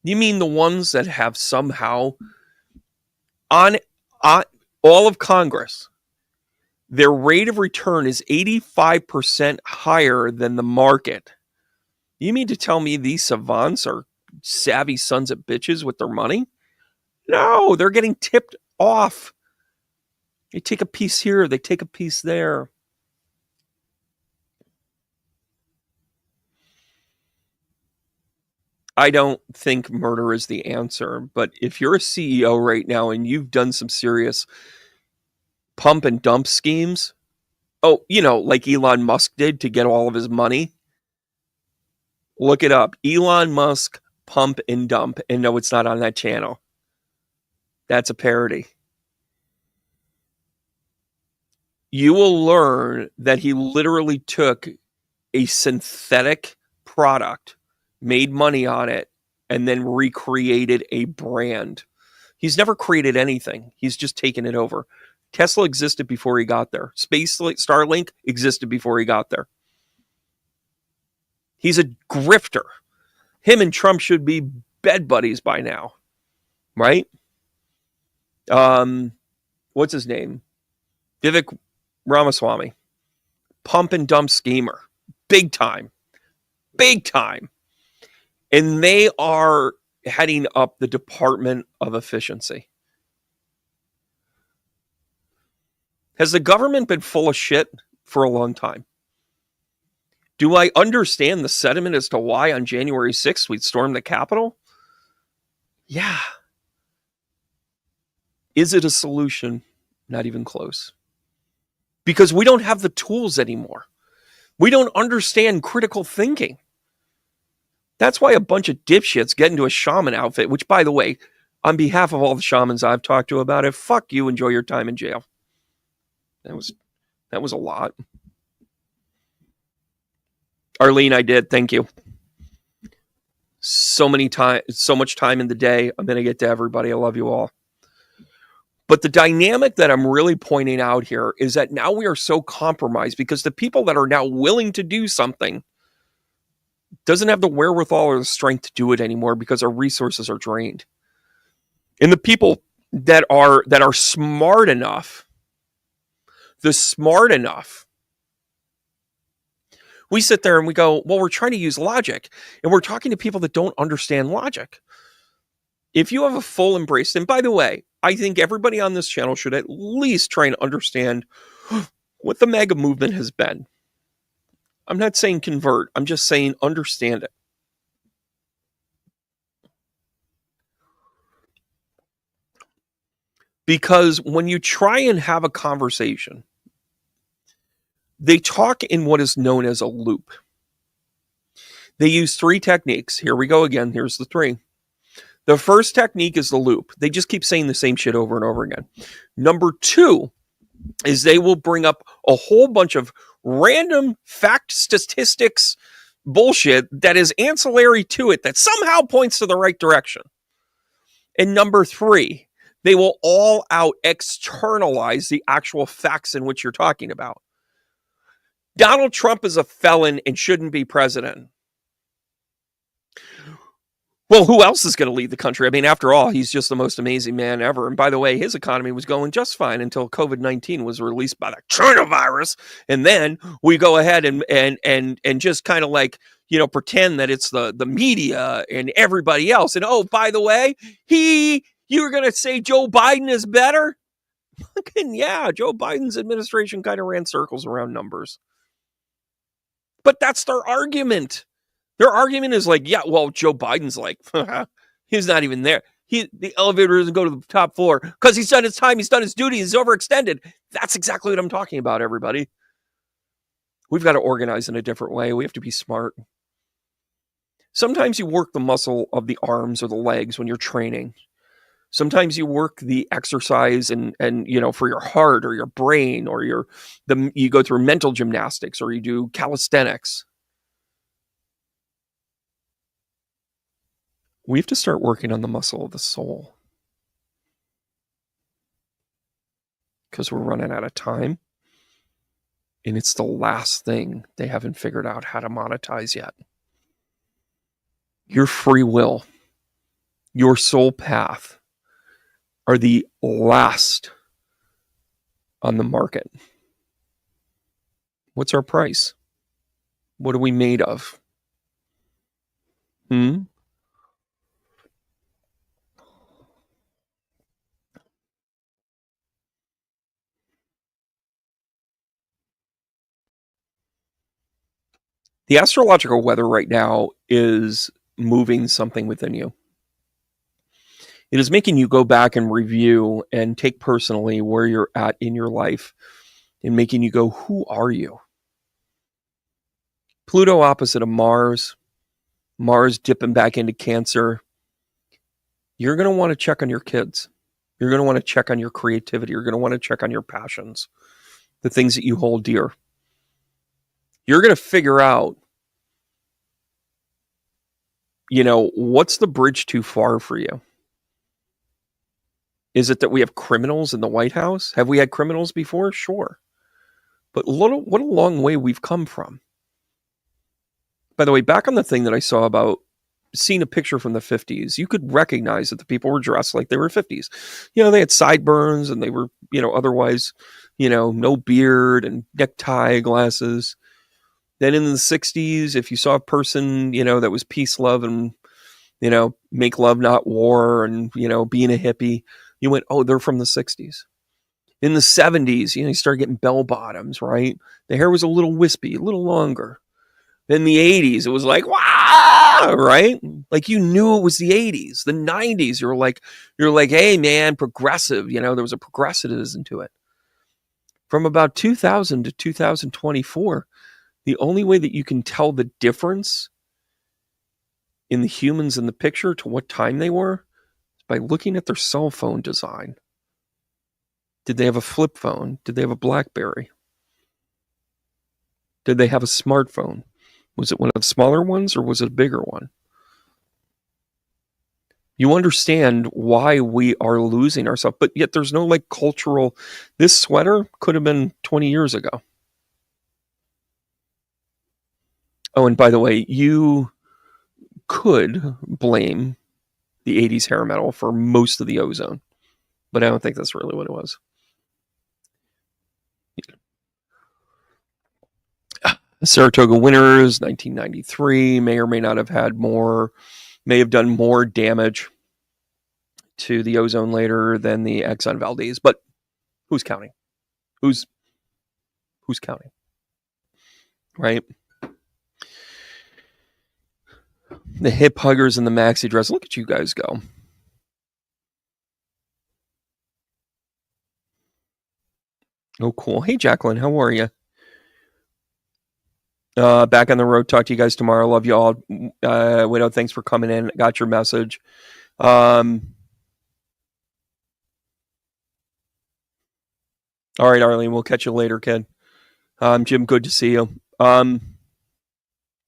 Speaker 1: You mean the ones that have somehow on all of Congress, their rate of return is 85% higher than the market? You mean to tell me these savants are savvy sons of bitches with their money? No, they're getting tipped off. They take a piece here, they take a piece there. I don't think murder is the answer, but if you're a CEO right now and you've done some serious pump and dump schemes, like Elon Musk did to get all of his money, look it up. Elon Musk pump and dump. And no, it's not on that channel. That's a parody. You will learn that he literally took a synthetic product, made money on it, and then recreated a brand. He's never created anything. He's just taken it over. Tesla existed before he got there. Starlink existed before he got there. He's a grifter. Him and Trump should be bed buddies by now, right? What's his name? Vivek Ramaswamy. Pump and dump schemer. Big time. Big time. And they are heading up the Department of Efficiency. Has the government been full of shit for a long time? Do I understand the sentiment as to why on January 6th we'd storm the Capitol? Yeah. Is it a solution? Not even close. Because we don't have the tools anymore. We don't understand critical thinking. That's why a bunch of dipshits get into a shaman outfit, which, by the way, on behalf of all the shamans I've talked to about it, fuck you, enjoy your time in jail. That was a lot. Arlene, I did. Thank you. So much time in the day. I'm going to get to everybody. I love you all. But the dynamic that I'm really pointing out here is that now we are so compromised because the people that are now willing to do something doesn't have the wherewithal or the strength to do it anymore because our resources are drained. And the people that are smart enough, we sit there and we go, well, we're trying to use logic, and we're talking to people that don't understand logic. If you have a full embrace, and by the way, I think everybody on this channel should at least try and understand what the MAGA movement has been. I'm not saying convert. I'm just saying understand it. Because when you try and have a conversation, they talk in what is known as a loop. They use 3 techniques. Here we go again. Here's the 3. The first technique is the loop. They just keep saying the same shit over and over again. Number 2 is they will bring up a whole bunch of random fact statistics bullshit that is ancillary to it that somehow points to the right direction. And number 3, they will all out externalize the actual facts in which you're talking about. Donald Trump is a felon and shouldn't be president. Well, who else is going to lead the country? I mean, after all, he's just the most amazing man ever. And by the way, his economy was going just fine until COVID-19 was released by the China virus. And then we go ahead and just kind of like, pretend that it's the media and everybody else. And oh, by the way, you're going to say Joe Biden is better? Yeah, Joe Biden's administration kind of ran circles around numbers. But that's their argument. Their argument is like, yeah, well, Joe Biden's like, he's not even there. The elevator doesn't go to the top floor because he's done his time. He's done his duty. He's overextended. That's exactly what I'm talking about, everybody. We've got to organize in a different way. We have to be smart. Sometimes you work the muscle of the arms or the legs when you're training. Sometimes you work the exercise and for your heart or your brain, or you go through mental gymnastics, or you do calisthenics. We have to start working on the muscle of the soul, because we're running out of time, and it's the last thing they haven't figured out how to monetize yet. Your free will, your soul path are the last on the market. What's our price? What are we made of? The astrological weather right now is moving something within you. It is making you go back and review and take personally where you're at in your life, and making you go, who are you? Pluto opposite of Mars dipping back into Cancer. You're going to want to check on your kids. You're going to want to check on your creativity. You're going to want to check on your passions, the things that you hold dear. You're going to figure out, what's the bridge too far for you? Is it that we have criminals in the White House? Have we had criminals before? Sure. But what a long way we've come from. By the way, back on the thing that I saw about seeing a picture from the 50s, you could recognize that the people were dressed like they were 50s. They had sideburns, and they were, otherwise, no beard and necktie, glasses. Then in the 60s, if you saw a person, that was peace, love, and, make love, not war, and, being a hippie, you went, oh, they're from the 60s. In the 70s, you started getting bell bottoms, right? The hair was a little wispy, a little longer. Then the 80s, it was like, wow, right? Like you knew it was the 80s. The 90s, you're like, hey, man, progressive. There was a progressivism to it. From about 2000 to 2024, the only way that you can tell the difference in the humans in the picture to what time they were is by looking at their cell phone design. Did they have a flip phone? Did they have a BlackBerry? Did they have a smartphone? Was it one of the smaller ones or was it a bigger one? You understand why we are losing ourselves, but yet there's no like cultural. This sweater could have been 20 years ago. Oh, and by the way, you could blame the 80s hair metal for most of the ozone, but I don't think that's really what it was. Saratoga Winners, 1993, may or may not have had more, may have done more damage to the ozone later than the Exxon Valdez, but who's counting? Who's counting? Right? The hip huggers and the maxi dress. Look at you guys go. Oh, cool. Hey, Jacqueline, how are you? Back on the road. Talk to you guys tomorrow. Love you all. Widow, thanks for coming in. Got your message. All right, Arlene, we'll catch you later, kid. Jim, good to see you. How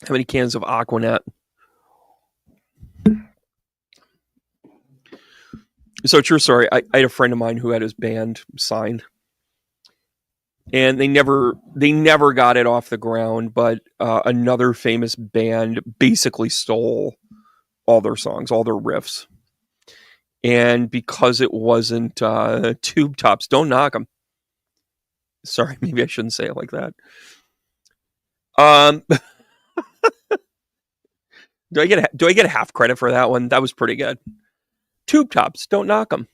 Speaker 1: many cans of Aquanet? So true story. I had a friend of mine who had his band signed, and they never got it off the ground. But another famous band basically stole all their songs, all their riffs, and because it wasn't Tube Tops, don't knock them. Sorry, maybe I shouldn't say it like that. Do I get a half credit for that one? That was pretty good. Tube Tops, don't knock them.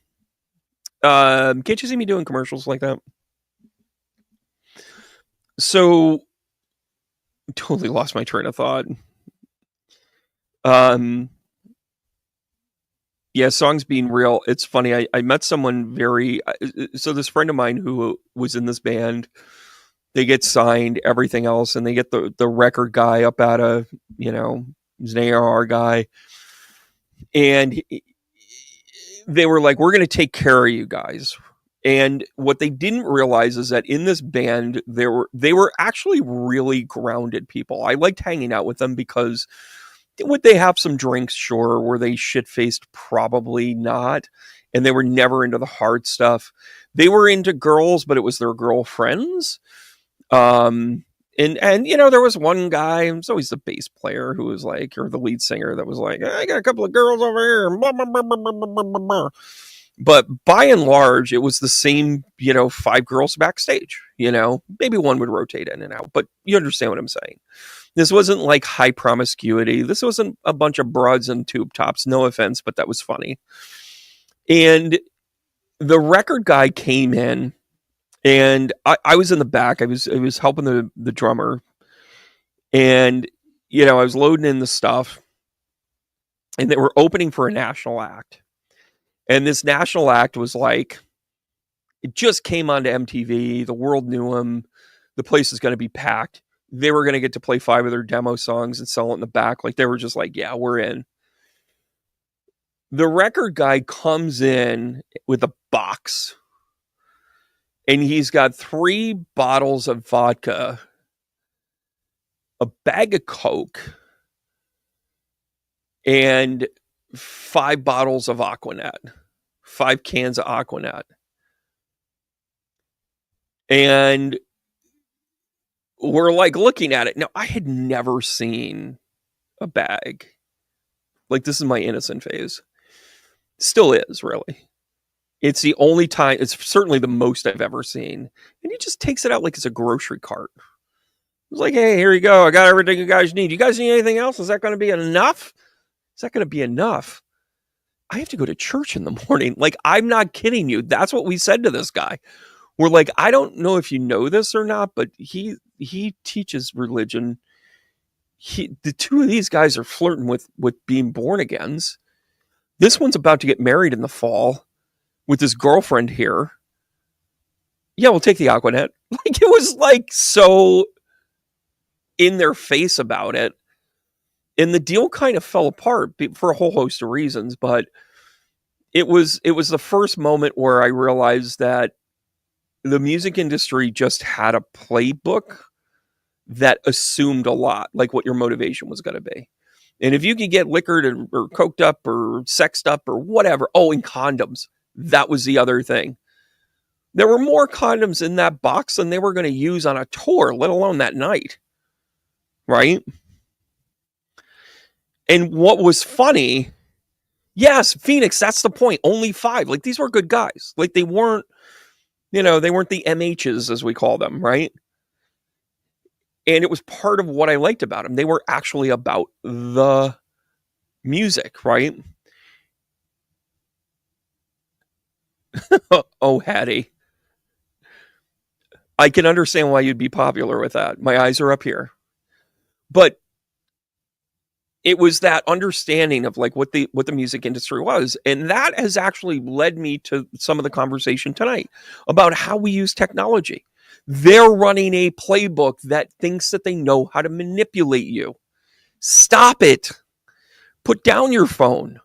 Speaker 1: Can't you see me doing commercials like that? So, totally lost my train of thought. Yeah, songs being real. It's funny. I met someone so this friend of mine who was in this band, they get signed, everything else, and they get the record guy up out of, he's an ARR guy. And they were like, we're going to take care of you guys. And what they didn't realize is that in this band, they were actually really grounded people. I liked hanging out with them because would they have some drinks? Sure. Were they shit-faced? Probably not. And they were never into the hard stuff. They were into girls, but it was their girlfriends. And there was one guy, it was always the bass player who was like, or the lead singer that was like, I got a couple of girls over here. Blah, blah, blah, blah, blah, blah, blah. But by and large, it was the same, 5 girls backstage, maybe one would rotate in and out, but you understand what I'm saying. This wasn't like high promiscuity. This wasn't a bunch of broads and tube tops. No offense, but that was funny. And the record guy came in, and I was in the back. I was helping the drummer, and I was loading in the stuff, and they were opening for a national act. And this national act was like, it just came onto MTV. The world knew him. The place is going to be packed. They were going to get to play 5 of their demo songs and sell it in the back. Like, they were just like, yeah, we're in. The record guy comes in with a box, and he's got 3 bottles of vodka, a bag of Coke, and 5 bottles of Aquanet, 5 cans of Aquanet. And we're like looking at it. Now, I had never seen a bag. Like, this is my innocent phase. Still is, really. It's the only time, it's certainly the most I've ever seen. And he just takes it out like it's a grocery cart. It's like, hey, here you go. I got everything you guys need. You guys need anything else? Is that going to be enough? Is that going to be enough? I have to go to church in the morning. Like, I'm not kidding you. That's what we said to this guy. We're like, I don't know if you know this or not, but he teaches religion. The 2 of these guys are flirting with being born agains. This one's about to get married in the fall with his girlfriend here. Yeah, we'll take the Aquanet. Like, it was like so in their face about it. And the deal kind of fell apart for a whole host of reasons, but it was the first moment where I realized that the music industry just had a playbook that assumed a lot, like what your motivation was going to be. And if you could get liquored or coked up or sexed up or whatever, and condoms, that was the other thing. There were more condoms in that box than they were going to use on a tour, let alone that night. Right? And what was funny, yes, Phoenix, that's the point. Only 5. Like, these were good guys. Like, they weren't, they weren't the MHs, as we call them, right? And it was part of what I liked about them. They were actually about the music, right? Oh, Hattie. I can understand why you'd be popular with that. My eyes are up here. But it was that understanding of like what the music industry was. And that has actually led me to some of the conversation tonight about how we use technology. They're running a playbook that thinks that they know how to manipulate you. Stop it. Put down your phone.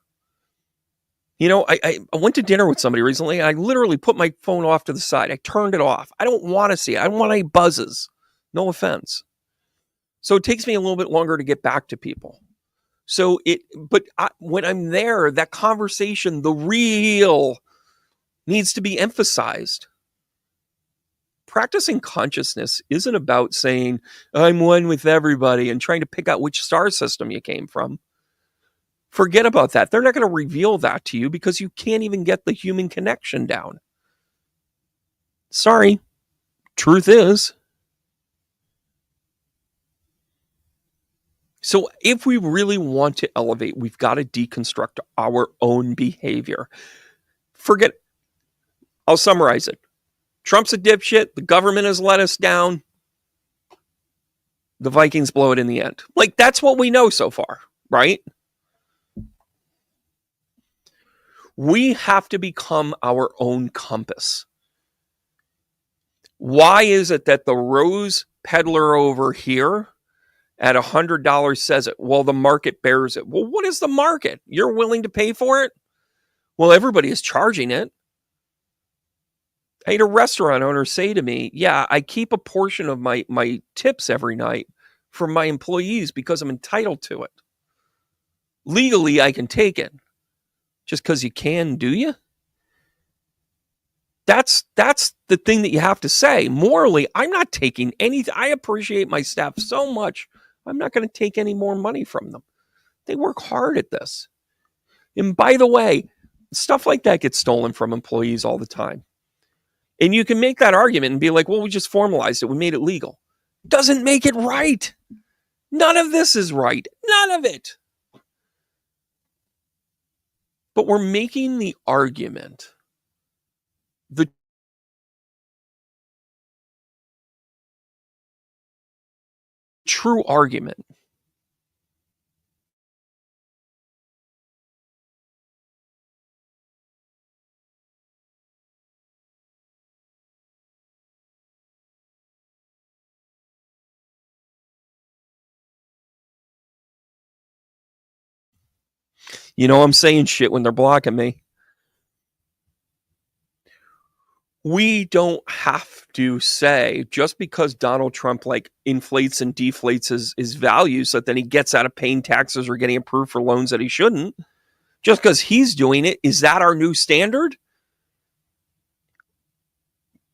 Speaker 1: I went to dinner with somebody recently. And I literally put my phone off to the side. I turned it off. I don't want to see it. I don't want any buzzes. No offense. So it takes me a little bit longer to get back to people. When I'm there, that conversation, the real, needs to be emphasized. Practicing consciousness isn't about saying, I'm one with everybody and trying to pick out which star system you came from. Forget about that. They're not going to reveal that to you because you can't even get the human connection down. Sorry. Truth is. So if we really want to elevate, we've got to deconstruct our own behavior. I'll summarize it. Trump's a dipshit. The government has let us down. The Vikings blow it in the end. Like, that's what we know so far, right? We have to become our own compass. Why is it that the rose peddler over here at $100 says it? Well, the market bears it. Well, what is the market? You're willing to pay for it? Well, everybody is charging it. I had a restaurant owner say to me, yeah, I keep a portion of my tips every night for my employees because I'm entitled to it. Legally, I can take it. Just because you can, do you? That's the thing that you have to say. Morally, I'm not taking anything. I appreciate my staff so much. I'm not going to take any more money from them. They work hard at this. And by the way, stuff like that gets stolen from employees all the time. And you can make that argument and be like, well, we just formalized it. We made it legal. Doesn't make it right. None of this is right. None of it. But we're making the argument, the true argument. I'm saying shit when they're blocking me. We don't have to say just because Donald Trump inflates and deflates his values so that then he gets out of paying taxes or getting approved for loans that he shouldn't. Just because he's doing it, is that our new standard?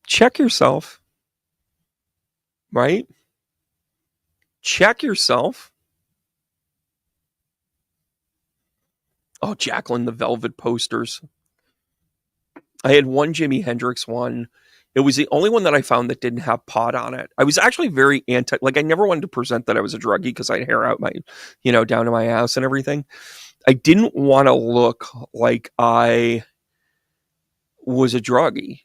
Speaker 1: Check yourself. Right? Check yourself. Oh, Jacqueline, the Velvet posters. I had one Jimi Hendrix one. It was the only one that I found that didn't have pot on it. I was actually very I never wanted to present that I was a druggie because I had hair out down to my ass and everything. I didn't want to look like I was a druggie.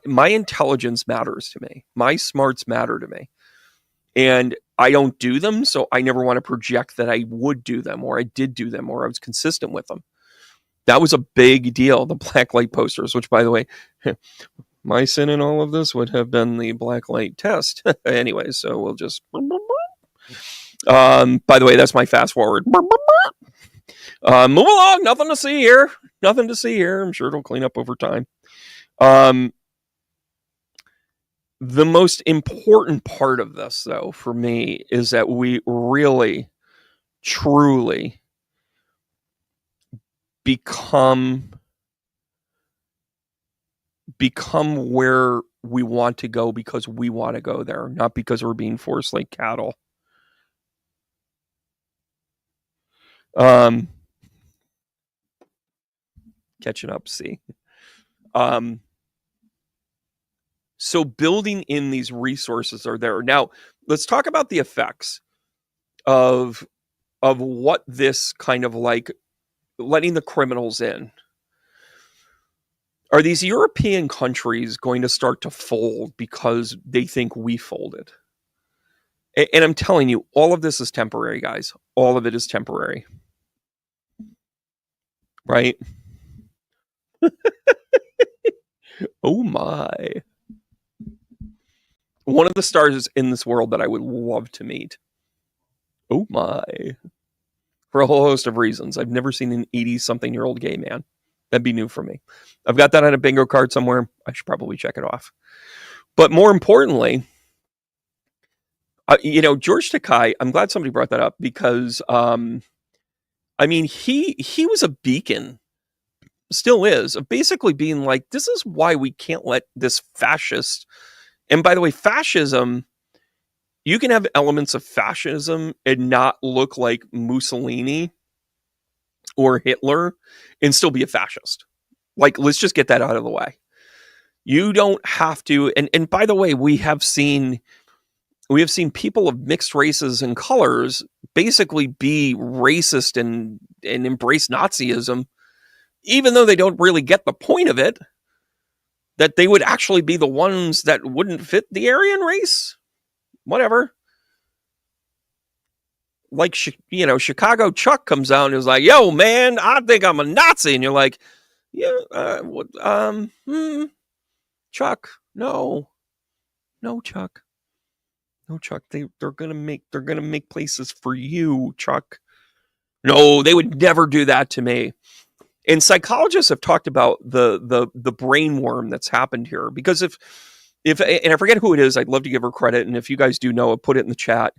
Speaker 1: My intelligence matters to me. My smarts matter to me. And I don't do them, so I never want to project that I would do them or I did do them or I was consistent with them. That was a big deal, the black light posters, which, by the way, my sin in all of this would have been the black light test. Anyway, so we'll just... by the way, that's my fast forward. Move along. Nothing to see here. I'm sure it'll clean up over time. The most important part of this, though, for me, is that we really, truly become where we want to go because we want to go there, not because we're being forced like cattle. Catching up, see. So building in these resources are there. Now, let's talk about the effects of what this kind of like letting the criminals in. Are these European countries going to start to fold because they think we folded? And I'm telling you, all of this is temporary, guys. All of it is temporary. Right? Oh my. One of the stars in this world that I would love to meet. Oh my. For a whole host of reasons. I've never seen an 80-something-year-old gay man. That'd be new for me. I've got that on a bingo card somewhere. I should probably check it off. But more importantly, George Takei, I'm glad somebody brought that up because, he was a beacon, still is, of basically being like, this is why we can't let this fascist, and by the way, fascism, you can have elements of fascism and not look like Mussolini or Hitler and still be a fascist. Like, let's just get that out of the way. You don't have to, and by the way, we have seen people of mixed races and colors basically be racist and embrace Nazism, even though they don't really get the point of it, that they would actually be the ones that wouldn't fit the Aryan race. Whatever. Like, Chicago Chuck comes out and is like, yo, man, I think I'm a Nazi. And you're like, yeah, Chuck, no, Chuck. No, Chuck, they're gonna make places for you, Chuck. No, they would never do that to me. And psychologists have talked about the brain worm that's happened here. Because if and I forget who it is, I'd love to give her credit. And if you guys do know it, put it in the chat.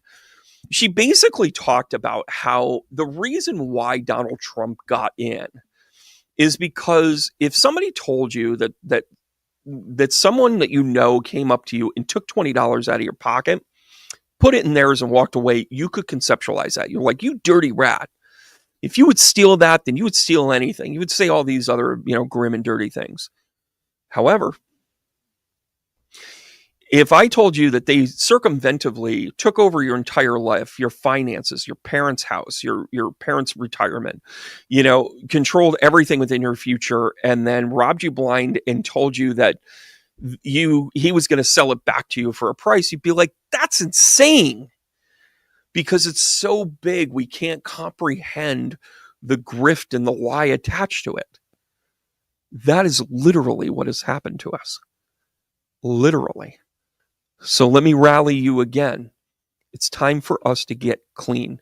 Speaker 1: She basically talked about how the reason why Donald Trump got in is because if somebody told you that someone that you know came up to you and took $20 out of your pocket, put it in theirs and walked away, you could conceptualize that. You're like, you dirty rat. If you would steal that, then you would steal anything. You would say all these other, grim and dirty things. However, if I told you that they circumventively took over your entire life, your finances, your parents' house, your parents' retirement, controlled everything within your future, and then robbed you blind and told you that he was going to sell it back to you for a price, you'd be like, that's insane, because it's so big we can't comprehend the grift and the lie attached to it. That is literally what has happened to us. Literally. So let me rally you again. It's time for us to get clean.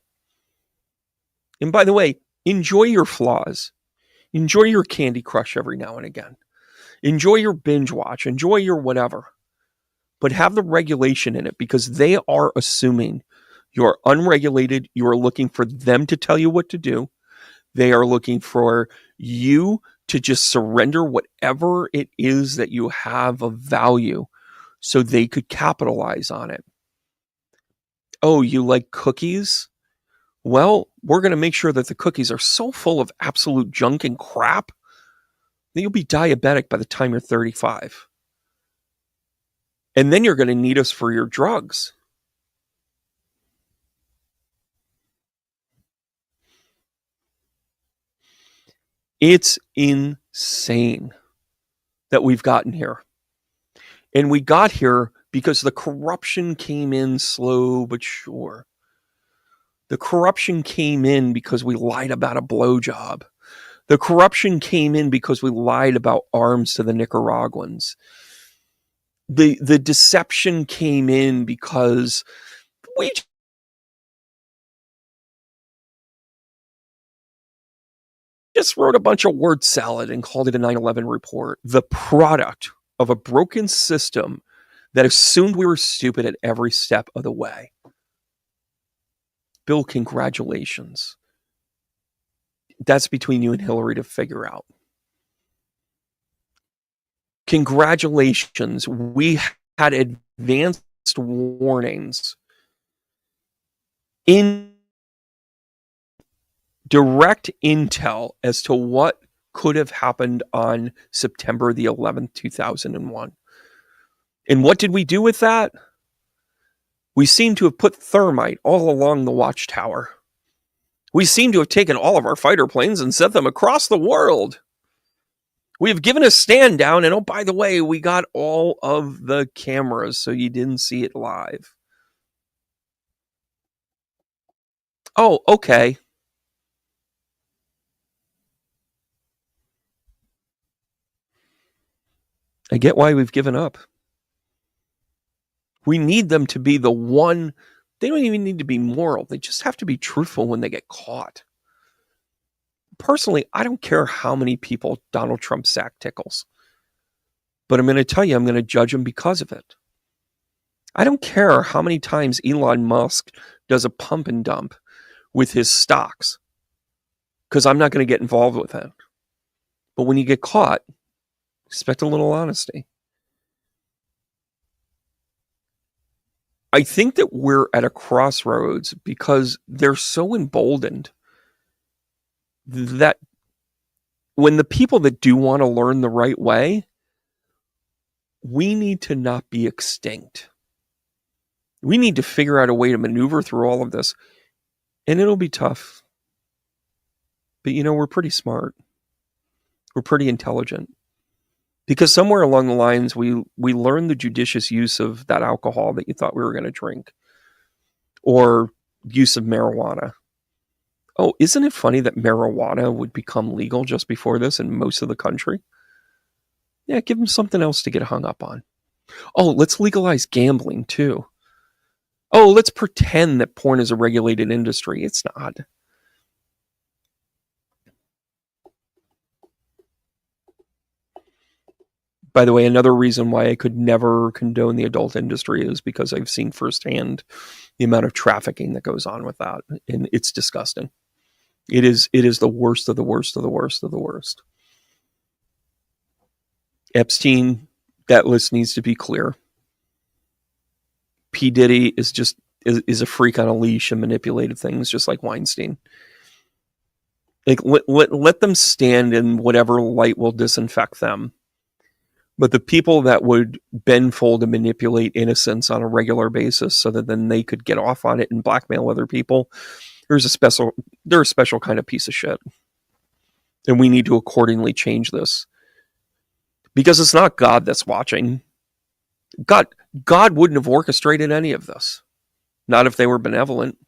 Speaker 1: And by the way, enjoy your flaws. Enjoy your Candy Crush every now and again. Enjoy your binge watch. Enjoy your whatever. But have the regulation in it, because they are assuming you're unregulated. You are looking for them to tell you what to do. They are looking for you to just surrender whatever it is that you have of value so they could capitalize on it. Oh, you like cookies? Well, we're going to make sure that the cookies are so full of absolute junk and crap that you'll be diabetic by the time you're 35. And then you're going to need us for your drugs. It's insane that we've gotten here. And we got here because the corruption came in slow but sure. The corruption came in because we lied about a blowjob. The corruption came in because we lied about arms to the Nicaraguans. The deception came in because we just wrote a bunch of word salad and called it a 9/11 report. The product of a broken system that assumed we were stupid at every step of the way. Bill, congratulations. That's between you and Hillary to figure out. Congratulations. We had advanced warnings in direct intel as to what could have happened on September the 11th, 2001. And what did we do with that? We seem to have put thermite all along the watchtower. We seem to have taken all of our fighter planes and sent them across the world. We have given a stand down, and oh, by the way, we got all of the cameras so you didn't see it live. Oh, okay. I get why we've given up. We need them to be the one. They don't even need to be moral. They just have to be truthful when they get caught. Personally, I don't care how many people Donald Trump sack tickles. But I'm going to tell you, I'm going to judge him because of it. I don't care how many times Elon Musk does a pump and dump with his stocks, because I'm not going to get involved with it. But when you get caught, expect a little honesty. I think that we're at a crossroads because they're so emboldened that when the people that do want to learn the right way, we need to not be extinct. We need to figure out a way to maneuver through all of this. And it'll be tough. But we're pretty smart. We're pretty intelligent. Because somewhere along the lines, we learned the judicious use of that alcohol that you thought we were going to drink. Or use of marijuana. Oh, isn't it funny that marijuana would become legal just before this in most of the country? Yeah, give them something else to get hung up on. Oh, let's legalize gambling too. Oh, let's pretend that porn is a regulated industry. It's not. By the way, another reason why I could never condone the adult industry is because I've seen firsthand the amount of trafficking that goes on with that. And it's disgusting. It is the worst of the worst of the worst of the worst. Epstein, that list needs to be clear. P. Diddy is a freak on a leash and manipulated things just like Weinstein. Like let them stand in whatever light will disinfect them. But the people that would bend, fold, and manipulate innocence on a regular basis so that then they could get off on it and blackmail other people, they're a special kind of piece of shit. And we need to accordingly change this. Because it's not God that's watching. God wouldn't have orchestrated any of this. Not if they were benevolent.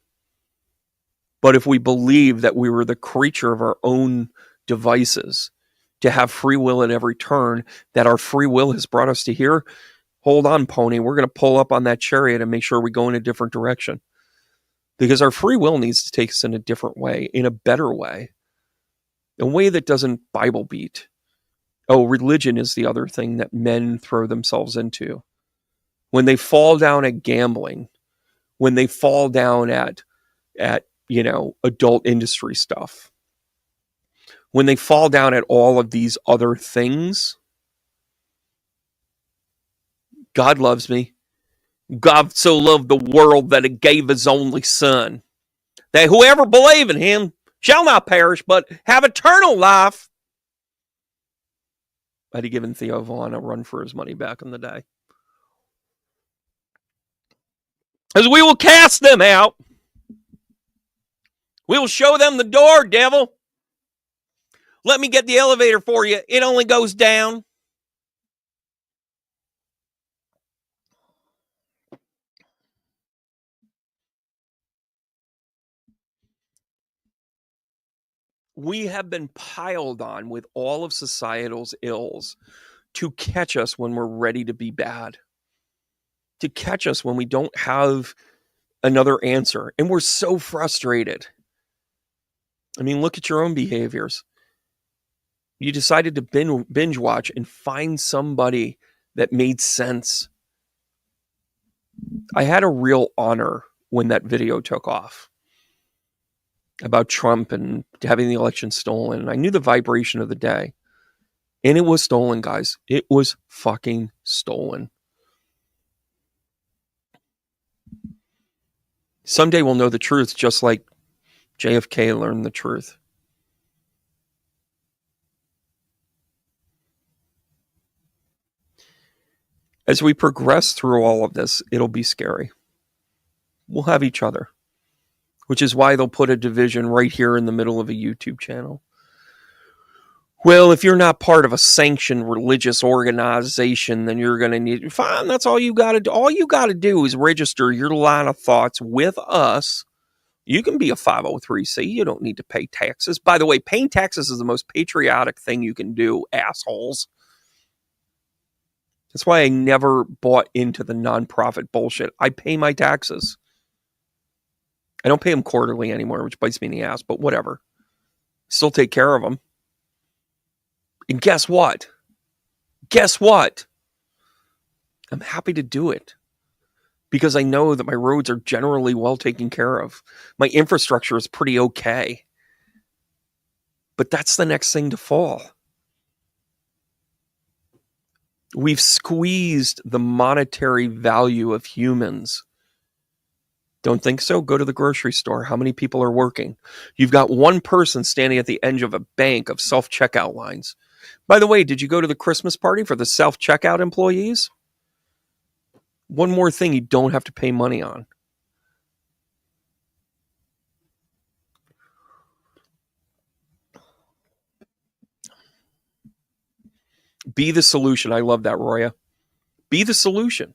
Speaker 1: But if we believe that we were the creature of our own devices, to have free will at every turn, that our free will has brought us to here, hold on, pony. We're going to pull up on that chariot and make sure we go in a different direction. Because our free will needs to take us in a different way, in a better way. A way that doesn't Bible beat. Oh, religion is the other thing that men throw themselves into. When they fall down at gambling, when they fall down at adult industry stuff, when they fall down at all of these other things, God loves me. God so loved the world that it gave his only son, that whoever believe in him shall not perish, but have eternal life. I'd have given Theo Vaughn a run for his money back in the day. As we will cast them out. We will show them the door, devil. Let me get the elevator for you. It only goes down. We have been piled on with all of societal's ills to catch us when we're ready to be bad. To catch us when we don't have another answer. And we're so frustrated. I mean, look at your own behaviors. You decided to binge watch and find somebody that made sense. I had a real honor when that video took off about Trump and having the election stolen. I knew the vibration of the day. And it was stolen, guys. It was fucking stolen. Someday we'll know the truth, just like JFK learned the truth. As we progress through all of this, it'll be scary. We'll have each other, which is why they'll put a division right here in the middle of a YouTube channel. Well, if you're not part of a sanctioned religious organization, then you're going to need, fine, that's all you got to do. All you got to do is register your line of thoughts with us. You can be a 503c. You don't need to pay taxes. By the way, paying taxes is the most patriotic thing you can do, assholes. That's why I never bought into the nonprofit bullshit. I pay my taxes. I don't pay them quarterly anymore, which bites me in the ass, but whatever. Still take care of them. And guess what? Guess what? I'm happy to do it because I know that my roads are generally well taken care of. My infrastructure is pretty okay. But that's the next thing to fall. We've squeezed the monetary value of humans. Don't think so? Go to the grocery store. How many people are working? You've got one person standing at the edge of a bank of self-checkout lines. By the way, did you go to the Christmas party for the self-checkout employees? One more thing you don't have to pay money on. Be the solution. I love that, Roya. Be the solution.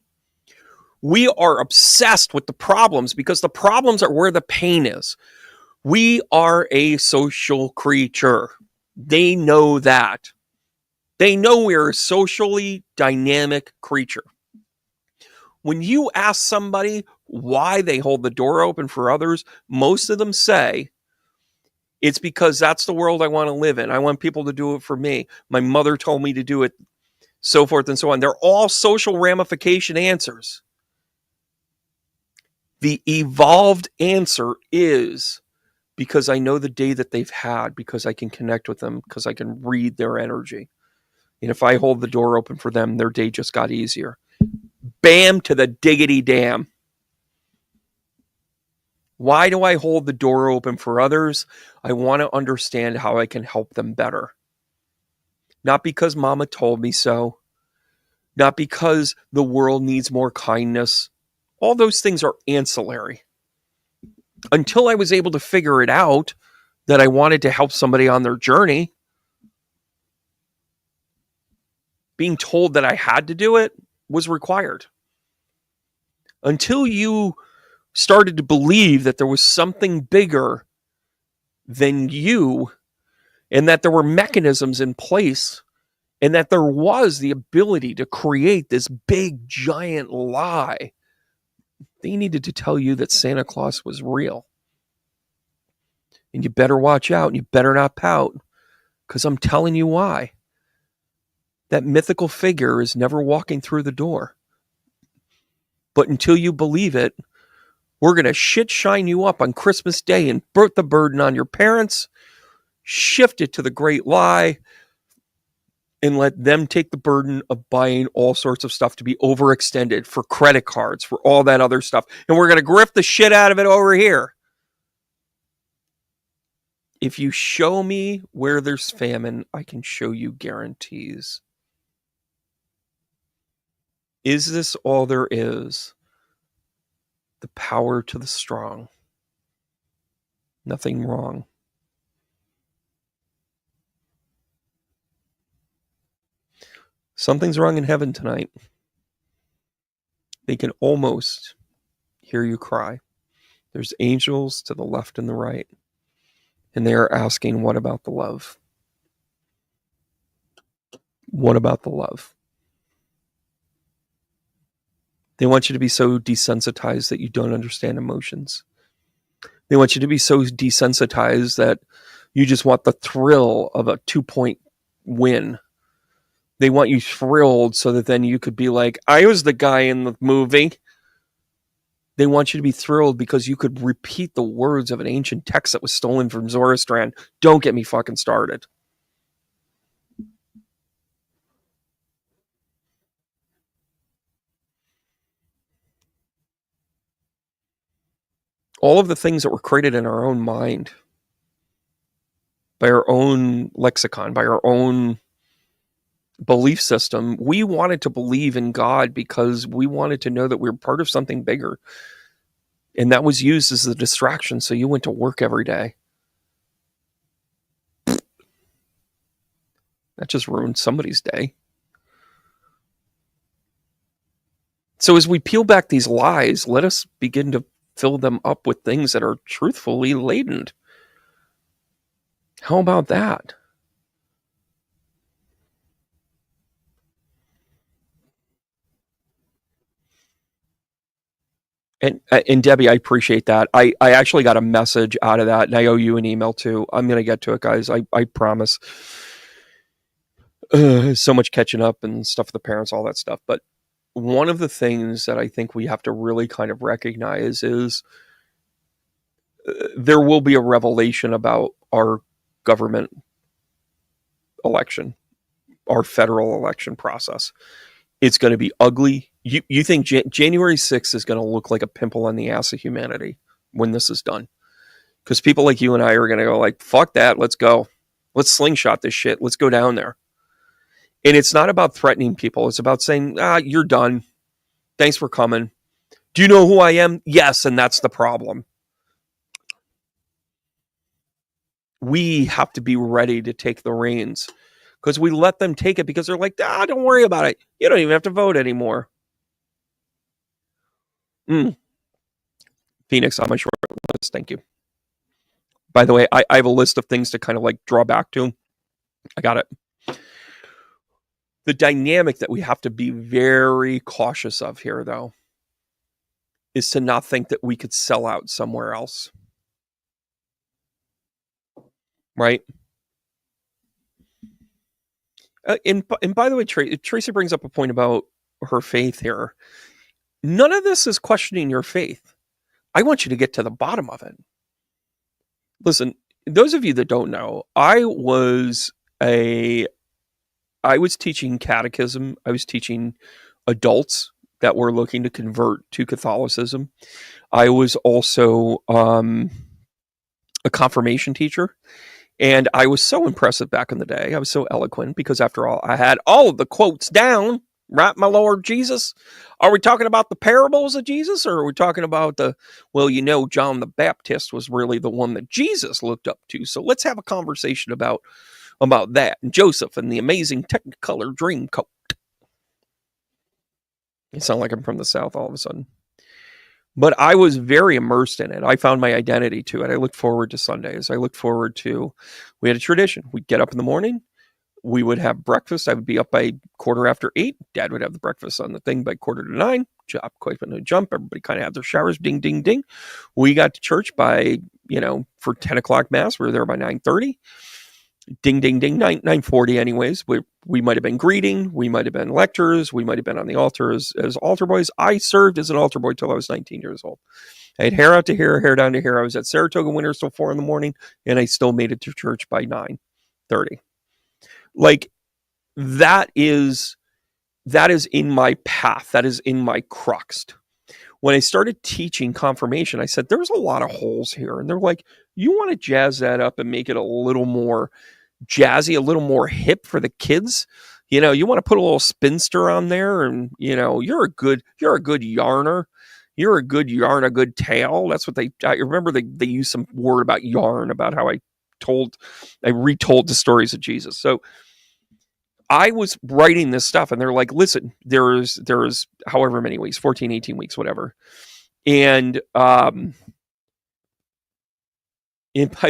Speaker 1: We are obsessed with the problems because the problems are where the pain is. We are a social creature. They know that. They know we're a socially dynamic creature. When you ask somebody why they hold the door open for others, most of them say, it's because that's the world I want to live in. I want people to do it for me. My mother told me to do it, so forth and so on. They're all social ramification answers. The evolved answer is because I know the day that they've had, because I can connect with them, because I can read their energy. And if I hold the door open for them, their day just got easier. Bam to the diggity damn. Why do I hold the door open for others? I want to understand how I can help them better. Not because mama told me so. Not because the world needs more kindness. All those things are ancillary. Until I was able to figure it out that I wanted to help somebody on their journey, being told that I had to do it was required. Until you started to believe that there was something bigger than you and that there were mechanisms in place and that there was the ability to create this big, giant lie, they needed to tell you that Santa Claus was real. And you better watch out and you better not pout, because I'm telling you why. That mythical figure is never walking through the door. But until you believe it, we're going to shit shine you up on Christmas Day and put the burden on your parents, shift it to the great lie, and let them take the burden of buying all sorts of stuff to be overextended for credit cards, for all that other stuff. And we're going to grift the shit out of it over here. If you show me where there's famine, I can show you guarantees. Is this all there is? The power to the strong. Nothing wrong. Something's wrong in heaven tonight. They can almost hear you cry. There's angels to the left and the right. And they are asking, what about the love? What about the love? They want you to be so desensitized that you don't understand emotions. They want you to be so desensitized that you just want the thrill of a 2-point win. They want you thrilled so that then you could be like, I was the guy in the movie. They want you to be thrilled because you could repeat the words of an ancient text that was stolen from Zoroaster. Don't get me fucking started. All of the things that were created in our own mind, by our own lexicon, by our own belief system, we wanted to believe in God because we wanted to know that we were part of something bigger. And that was used as a distraction. So you went to work every day. That just ruined somebody's day. So as we peel back these lies, let us begin to fill them up with things that are truthfully laden. How about that? And Debbie, I appreciate that. I actually got a message out of that, and I owe you an email too. I'm going to get to it, guys. I promise. So much catching up and stuff with the parents, all that stuff. But one of the things that I think we have to really kind of recognize is there will be a revelation about our government election, our federal election process. It's going to be ugly. You think January 6th is going to look like a pimple on the ass of humanity when this is done? Because people like you and I are going to go like, fuck that, let's go. Let's slingshot this shit. Let's go down there. And it's not about threatening people. It's about saying, you're done. Thanks for coming. Do you know who I am? Yes, and that's the problem. We have to be ready to take the reins because we let them take it because they're like, don't worry about it. You don't even have to vote anymore. Phoenix on my short list. Thank you. By the way, I have a list of things to kind of like draw back to. I got it. The dynamic that we have to be very cautious of here, though, is to not think that we could sell out somewhere else. Right? And by the way, Tracy brings up a point about her faith here. None of this is questioning your faith. I want you to get to the bottom of it. Listen, those of you that don't know, I was teaching catechism. I was teaching adults that were looking to convert to Catholicism. I was also a confirmation teacher. And I was so impressive back in the day. I was so eloquent because, after all, I had all of the quotes down. Right, my Lord Jesus? Are we talking about the parables of Jesus, or are we talking about John the Baptist was really the one that Jesus looked up to? So let's have a conversation about that. And Joseph and the amazing Technicolor dream coat. It sounds like I'm from the South all of a sudden. But I was very immersed in it. I found my identity to it. I looked forward to Sundays. We had a tradition. We'd get up in the morning. We would have breakfast. I would be up by 8:15. Dad would have the breakfast on the thing by 8:45. Job quick a jump. Everybody kind of had their showers. Ding, ding, ding. We got to church by, for 10 o'clock mass. We were there by 9:30. Ding, ding, ding. 9:40 anyways. We might have been greeting. We might have been lectors. We might have been on the altar as altar boys. I served as an altar boy till I was 19 years old. I had hair out to here, hair down to here. I was at Saratoga Winters till 4 a.m, and I still made it to church by 9:30. Like, that is in my path. That is in my crux. When I started teaching confirmation, I said, there's a lot of holes here. And they're like, you want to jazz that up and make it a little more jazzy, a little more hip for the kids? You want to put a little spinster on there, and, you're a good yarner. You're a good yarn, a good tale. That's what I remember they used some word about yarn, about how I retold the stories of Jesus. So I was writing this stuff, and they're like, listen, there's however many weeks, 14, 18 weeks, whatever. And by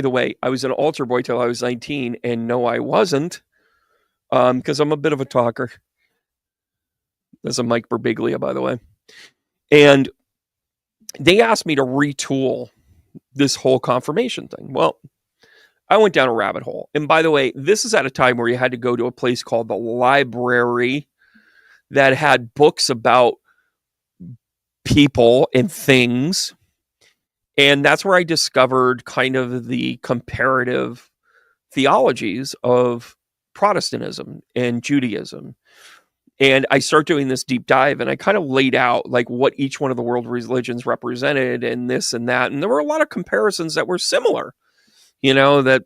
Speaker 1: the way, I was an altar boy till I was 19, and no, I wasn't, because I'm a bit of a talker. That's a Mike Birbiglia, by the way. And they asked me to retool this whole confirmation thing. Well, I went down a rabbit hole. And by the way, this is at a time where you had to go to a place called the library that had books about people and things. And that's where I discovered kind of the comparative theologies of Protestantism and Judaism. And I start doing this deep dive, and I kind of laid out like what each one of the world religions represented and this and that. And there were a lot of comparisons that were similar, that,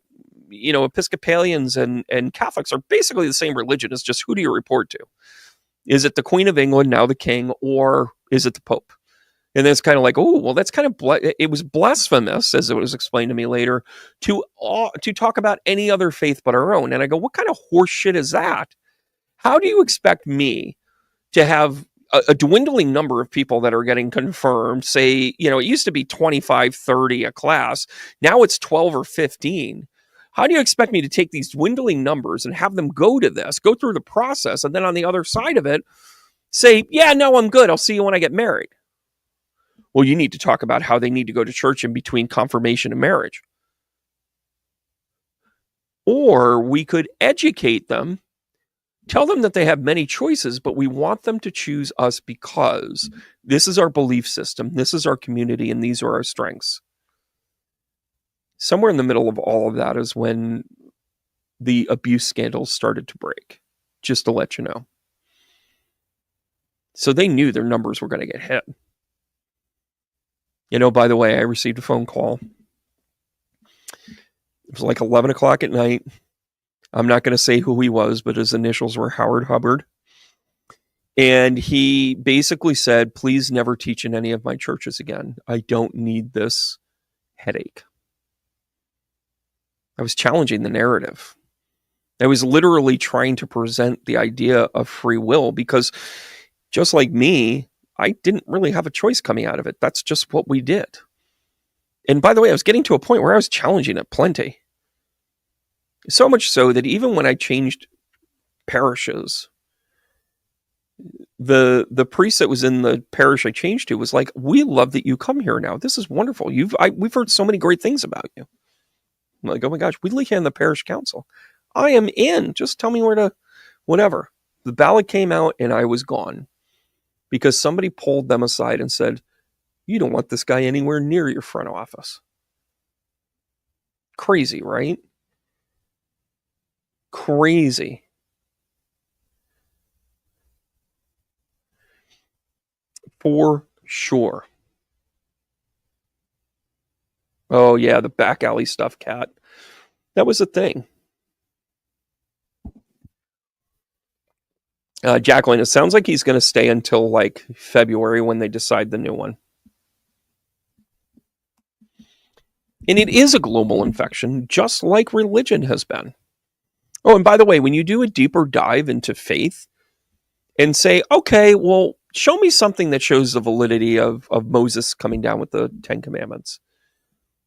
Speaker 1: Episcopalians and Catholics are basically the same religion. It's just, who do you report to? Is it the Queen of England, now the King, or is it the Pope? And then it's kind of like, oh, well, that's kind of, it was blasphemous, as it was explained to me later, to talk about any other faith but our own. And I go, what kind of horse shit is that? How do you expect me to have a dwindling number of people that are getting confirmed? Say, it used to be 25, 30 a class. Now it's 12 or 15. How do you expect me to take these dwindling numbers and have them go through the process, and then on the other side of it, say, yeah, no, I'm good. I'll see you when I get married. Well, you need to talk about how they need to go to church in between confirmation and marriage. Or we could educate them, tell them that they have many choices, but we want them to choose us because this is our belief system, this is our community, and these are our strengths. Somewhere in the middle of all of that is when the abuse scandals started to break, just to let you know. So they knew their numbers were going to get hit. By the way, I received a phone call. It was like 11 o'clock at night. I'm not going to say who he was, but his initials were Howard Hubbard. And he basically said, please never teach in any of my churches again. I don't need this headache. I was challenging the narrative. I was literally trying to present the idea of free will, because just like me, I didn't really have a choice coming out of it. That's just what we did. And by the way, I was getting to a point where I was challenging it plenty. So much so that even when I changed parishes, the priest that was in the parish I changed to was like, we love that you come here now. This is wonderful. We've heard so many great things about you. I'm like, oh my gosh, we leave you in the parish council. I am in. Just tell me where to, whatever. The ballot came out and I was gone because somebody pulled them aside and said, you don't want this guy anywhere near your front office. Crazy, right? Crazy. For sure. Oh yeah, the back alley stuff, Cat. That was a thing. Jacqueline, it sounds like he's going to stay until like February when they decide the new one. And it is a global infection, just like religion has been. Oh, and by the way, when you do a deeper dive into faith and say, okay, well, show me something that shows the validity of Moses coming down with the 10 Commandments.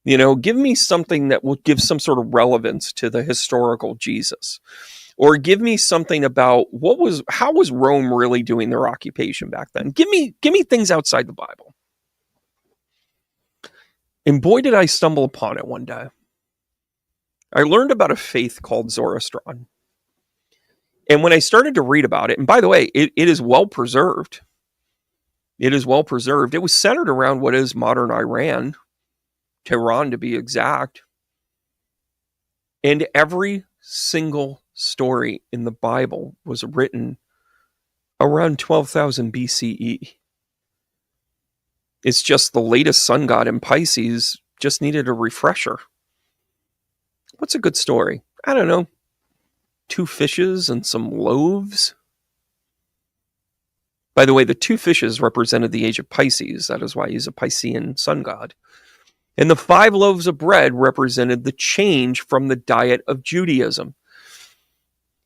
Speaker 1: Give me something that will give some sort of relevance to the historical Jesus. Or give me something about how was Rome really doing their occupation back then? Give me things outside the Bible. And boy, did I stumble upon it one day. I learned about a faith called Zoroastrian. And when I started to read about it, and by the way, it is well preserved. It is well preserved. It was centered around what is modern Iran, Tehran to be exact. And every single story in the Bible was written around 12,000 BCE. It's just the latest sun god in Pisces just needed a refresher. What's a good story? I don't know. 2 fishes and some loaves. By the way, the 2 fishes represented the age of Pisces. That is why he's a Piscean sun god. And the 5 loaves of bread represented the change from the diet of Judaism.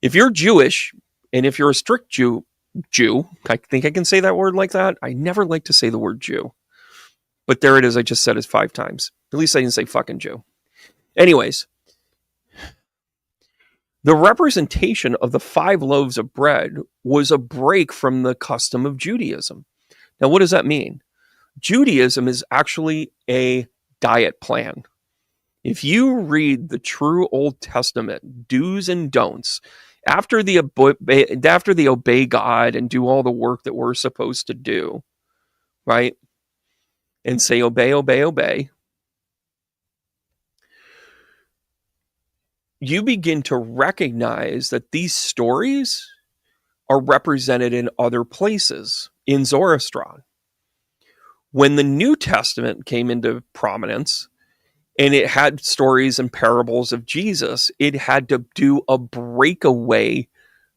Speaker 1: If you're Jewish, and if you're a strict Jew, I think I can say that word like that. I never like to say the word Jew. But there it is. I just said it 5 times. At least I didn't say fucking Jew. Anyways, the representation of the 5 loaves of bread was a break from the custom of Judaism. Now, what does that mean? Judaism is actually a diet plan. If you read the true Old Testament do's and don'ts, after the obey God and do all the work that we're supposed to do, right? And say, obey, obey, obey. You begin to recognize that these stories are represented in other places in Zoroaster. When the New Testament came into prominence and it had stories and parables of Jesus, it had to do a breakaway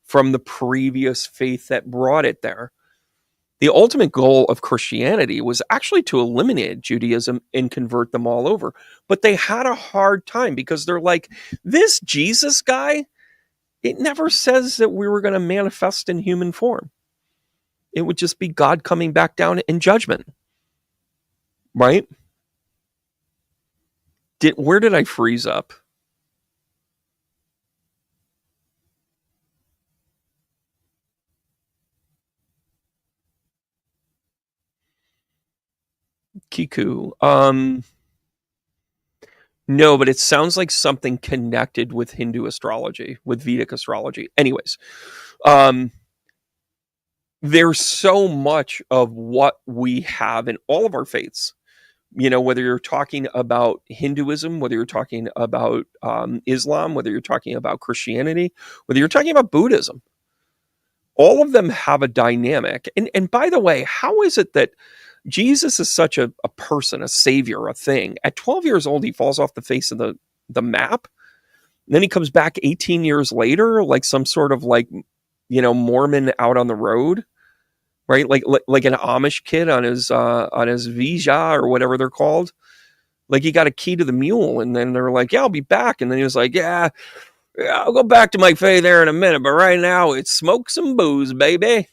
Speaker 1: from the previous faith that brought it there. The ultimate goal of Christianity was actually to eliminate Judaism and convert them all over. But they had a hard time because they're like, this Jesus guy, it never says that we were going to manifest in human form. It would just be God coming back down in judgment. Right? Where did I freeze up? Kiku. No, but it sounds like something connected with Hindu astrology, with Vedic astrology. Anyways, there's so much of what we have in all of our faiths. You know, whether you're talking about Hinduism, whether you're talking about Islam, whether you're talking about Christianity, whether you're talking about Buddhism, all of them have a dynamic. And by the way, how is it that Jesus is such a person, a savior, a thing? At 12 years old, he falls off the face of the map. And then he comes back 18 years later, like some sort of like, you know, Mormon out on the road, right? Like an Amish kid on his Visa or whatever they're called. Like he got a key to the mule, and then they're like, yeah, I'll be back. And then he was like, yeah, I'll go back to my faith there in a minute. But right now it's smoke some booze, baby.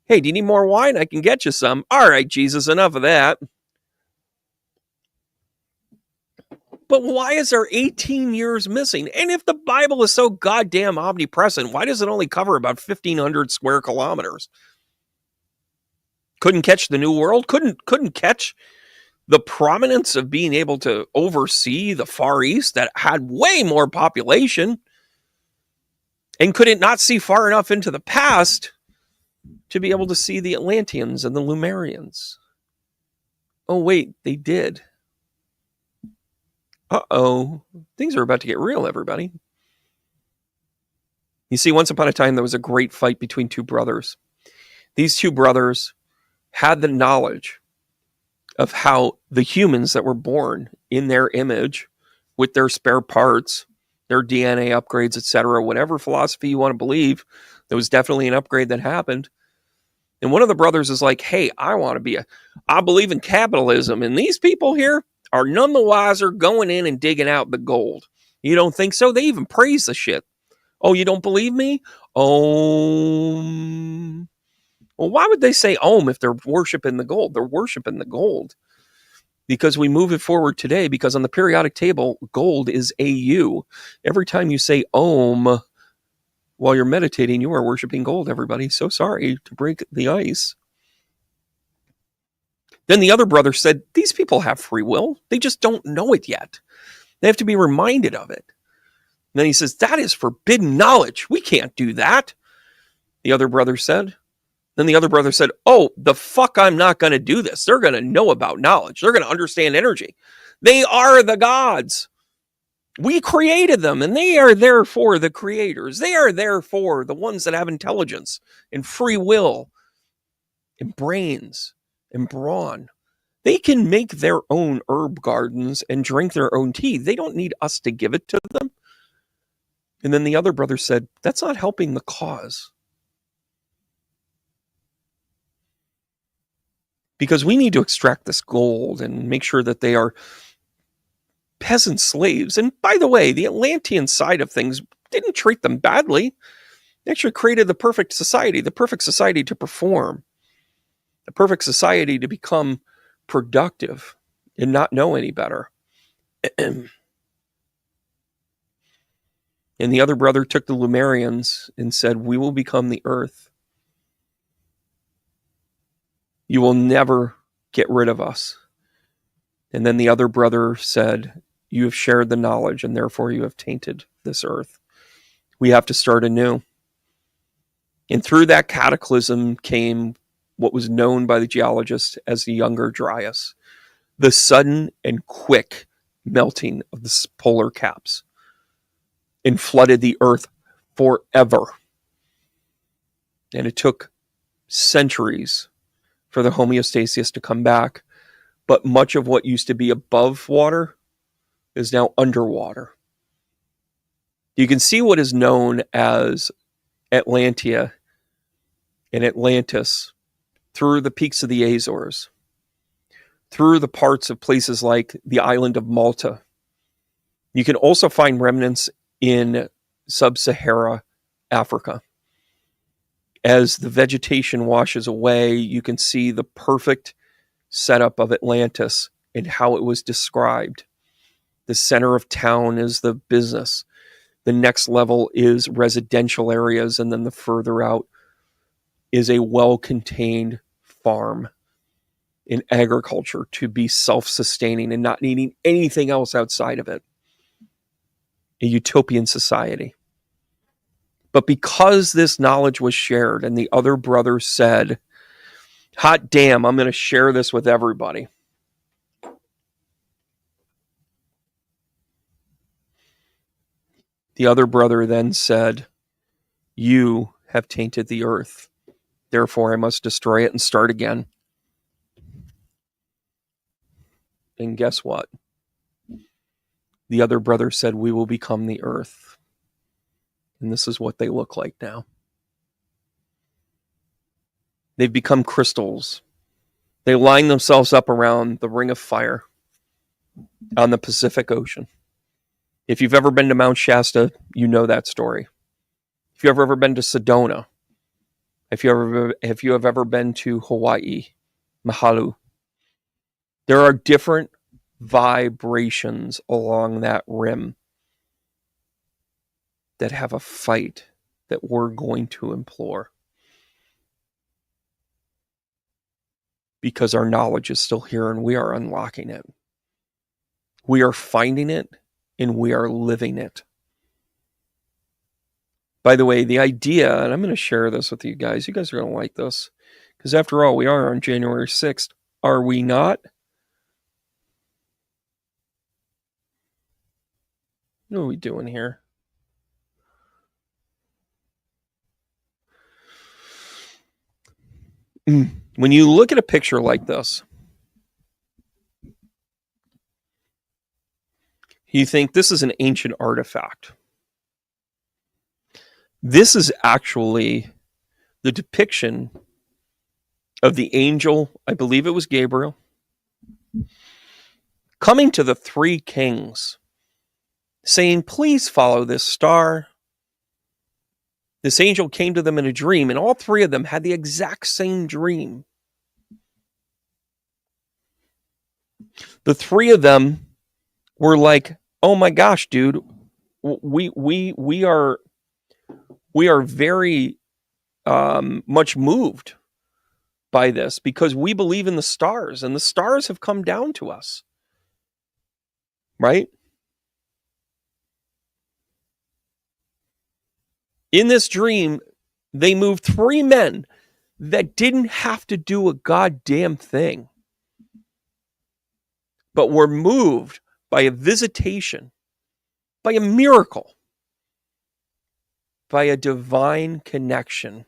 Speaker 1: Hey, do you need more wine? I can get you some. All right, Jesus, enough of that. But why is there 18 years missing? And if the Bible is so goddamn omnipresent, why does it only cover about 1,500 square kilometers? Couldn't catch the New World? Couldn't catch the prominence of being able to oversee the Far East that had way more population? And could it not see far enough into the past to be able to see the Atlanteans and the Lemurians? Oh, wait, they did. Uh-oh. Things are about to get real, everybody. You see, once upon a time, there was a great fight between two brothers. These two brothers had the knowledge of how the humans that were born in their image, with their spare parts, their DNA upgrades, etc., whatever philosophy you want to believe, there was definitely an upgrade that happened. And one of the brothers is like, hey, I believe in capitalism, and these people here are none the wiser going in and digging out the gold. You don't think so? They even praise the shit. Oh, you don't believe me? Om. Well, why would they say Om if they're worshiping the gold? They're worshiping the gold because we move it forward today, because on the periodic table, gold is AU. Every time you say Om while you're meditating, you are worshiping gold, everybody. So sorry to break the ice. Then the other brother said, these people have free will. They just don't know it yet. They have to be reminded of it. And then he says, that is forbidden knowledge. We can't do that. The other brother said. Then the other brother said, oh, the fuck, I'm not going to do this. They're going to know about knowledge. They're going to understand energy. They are the gods. We created them, and they are therefore the creators. They are therefore the ones that have intelligence and free will and brains and brawn. They can make their own herb gardens and drink their own tea. They don't need us to give it to them. And then the other brother said, that's not helping the cause. Because we need to extract this gold and make sure that they are peasant slaves. And by the way, the Atlantean side of things didn't treat them badly. They actually created the perfect society to perform, the perfect society to become productive and not know any better. And the other brother took the Lemurians and said, we will become the earth. You will never get rid of us. And then the other brother said, you have shared the knowledge, and therefore you have tainted this earth. We have to start anew. And through that cataclysm came what was known by the geologists as the Younger Dryas, the sudden and quick melting of the polar caps, and flooded the earth forever. And it took centuries for the homeostasis to come back, but much of what used to be above water is now underwater. You can see what is known as Atlantia and Atlantis through the peaks of the Azores, through the parts of places like the island of Malta. You can also find remnants in sub-Sahara Africa. As the vegetation washes away, you can see the perfect setup of Atlantis and how it was described. The center of town is the business. The next level is residential areas, and then the further out is a well-contained farm in agriculture to be self-sustaining and not needing anything else outside of it. A utopian society. But because this knowledge was shared and the other brother said, hot damn, I'm going to share this with everybody. The other brother then said, you have tainted the earth. Therefore, I must destroy it and start again. And guess what? The other brother said, we will become the earth. And this is what they look like now. They've become crystals. They line themselves up around the ring of fire on the Pacific Ocean. If you've ever been to Mount Shasta, you know that story. If you've ever been to Sedona, if you have ever been to Hawaii, Mahalu, there are different vibrations along that rim that have a fight that we're going to implore. Because our knowledge is still here and we are unlocking it. We are finding it and we are living it. By the way, the idea, and I'm going to share this with you guys are going to like this, because after all, we are on January 6th. Are we not? What are we doing here? When you look at a picture like this, you think this is an ancient artifact. This is actually the depiction of the angel, I believe it was Gabriel, coming to the three kings, saying, please follow this star. This angel came to them in a dream, and all three of them had the exact same dream. The three of them were like, oh my gosh, dude, we are very much moved by this because we believe in the stars, and the stars have come down to us. Right? In this dream, they moved three men that didn't have to do a goddamn thing, but were moved by a visitation, by a miracle, by a divine connection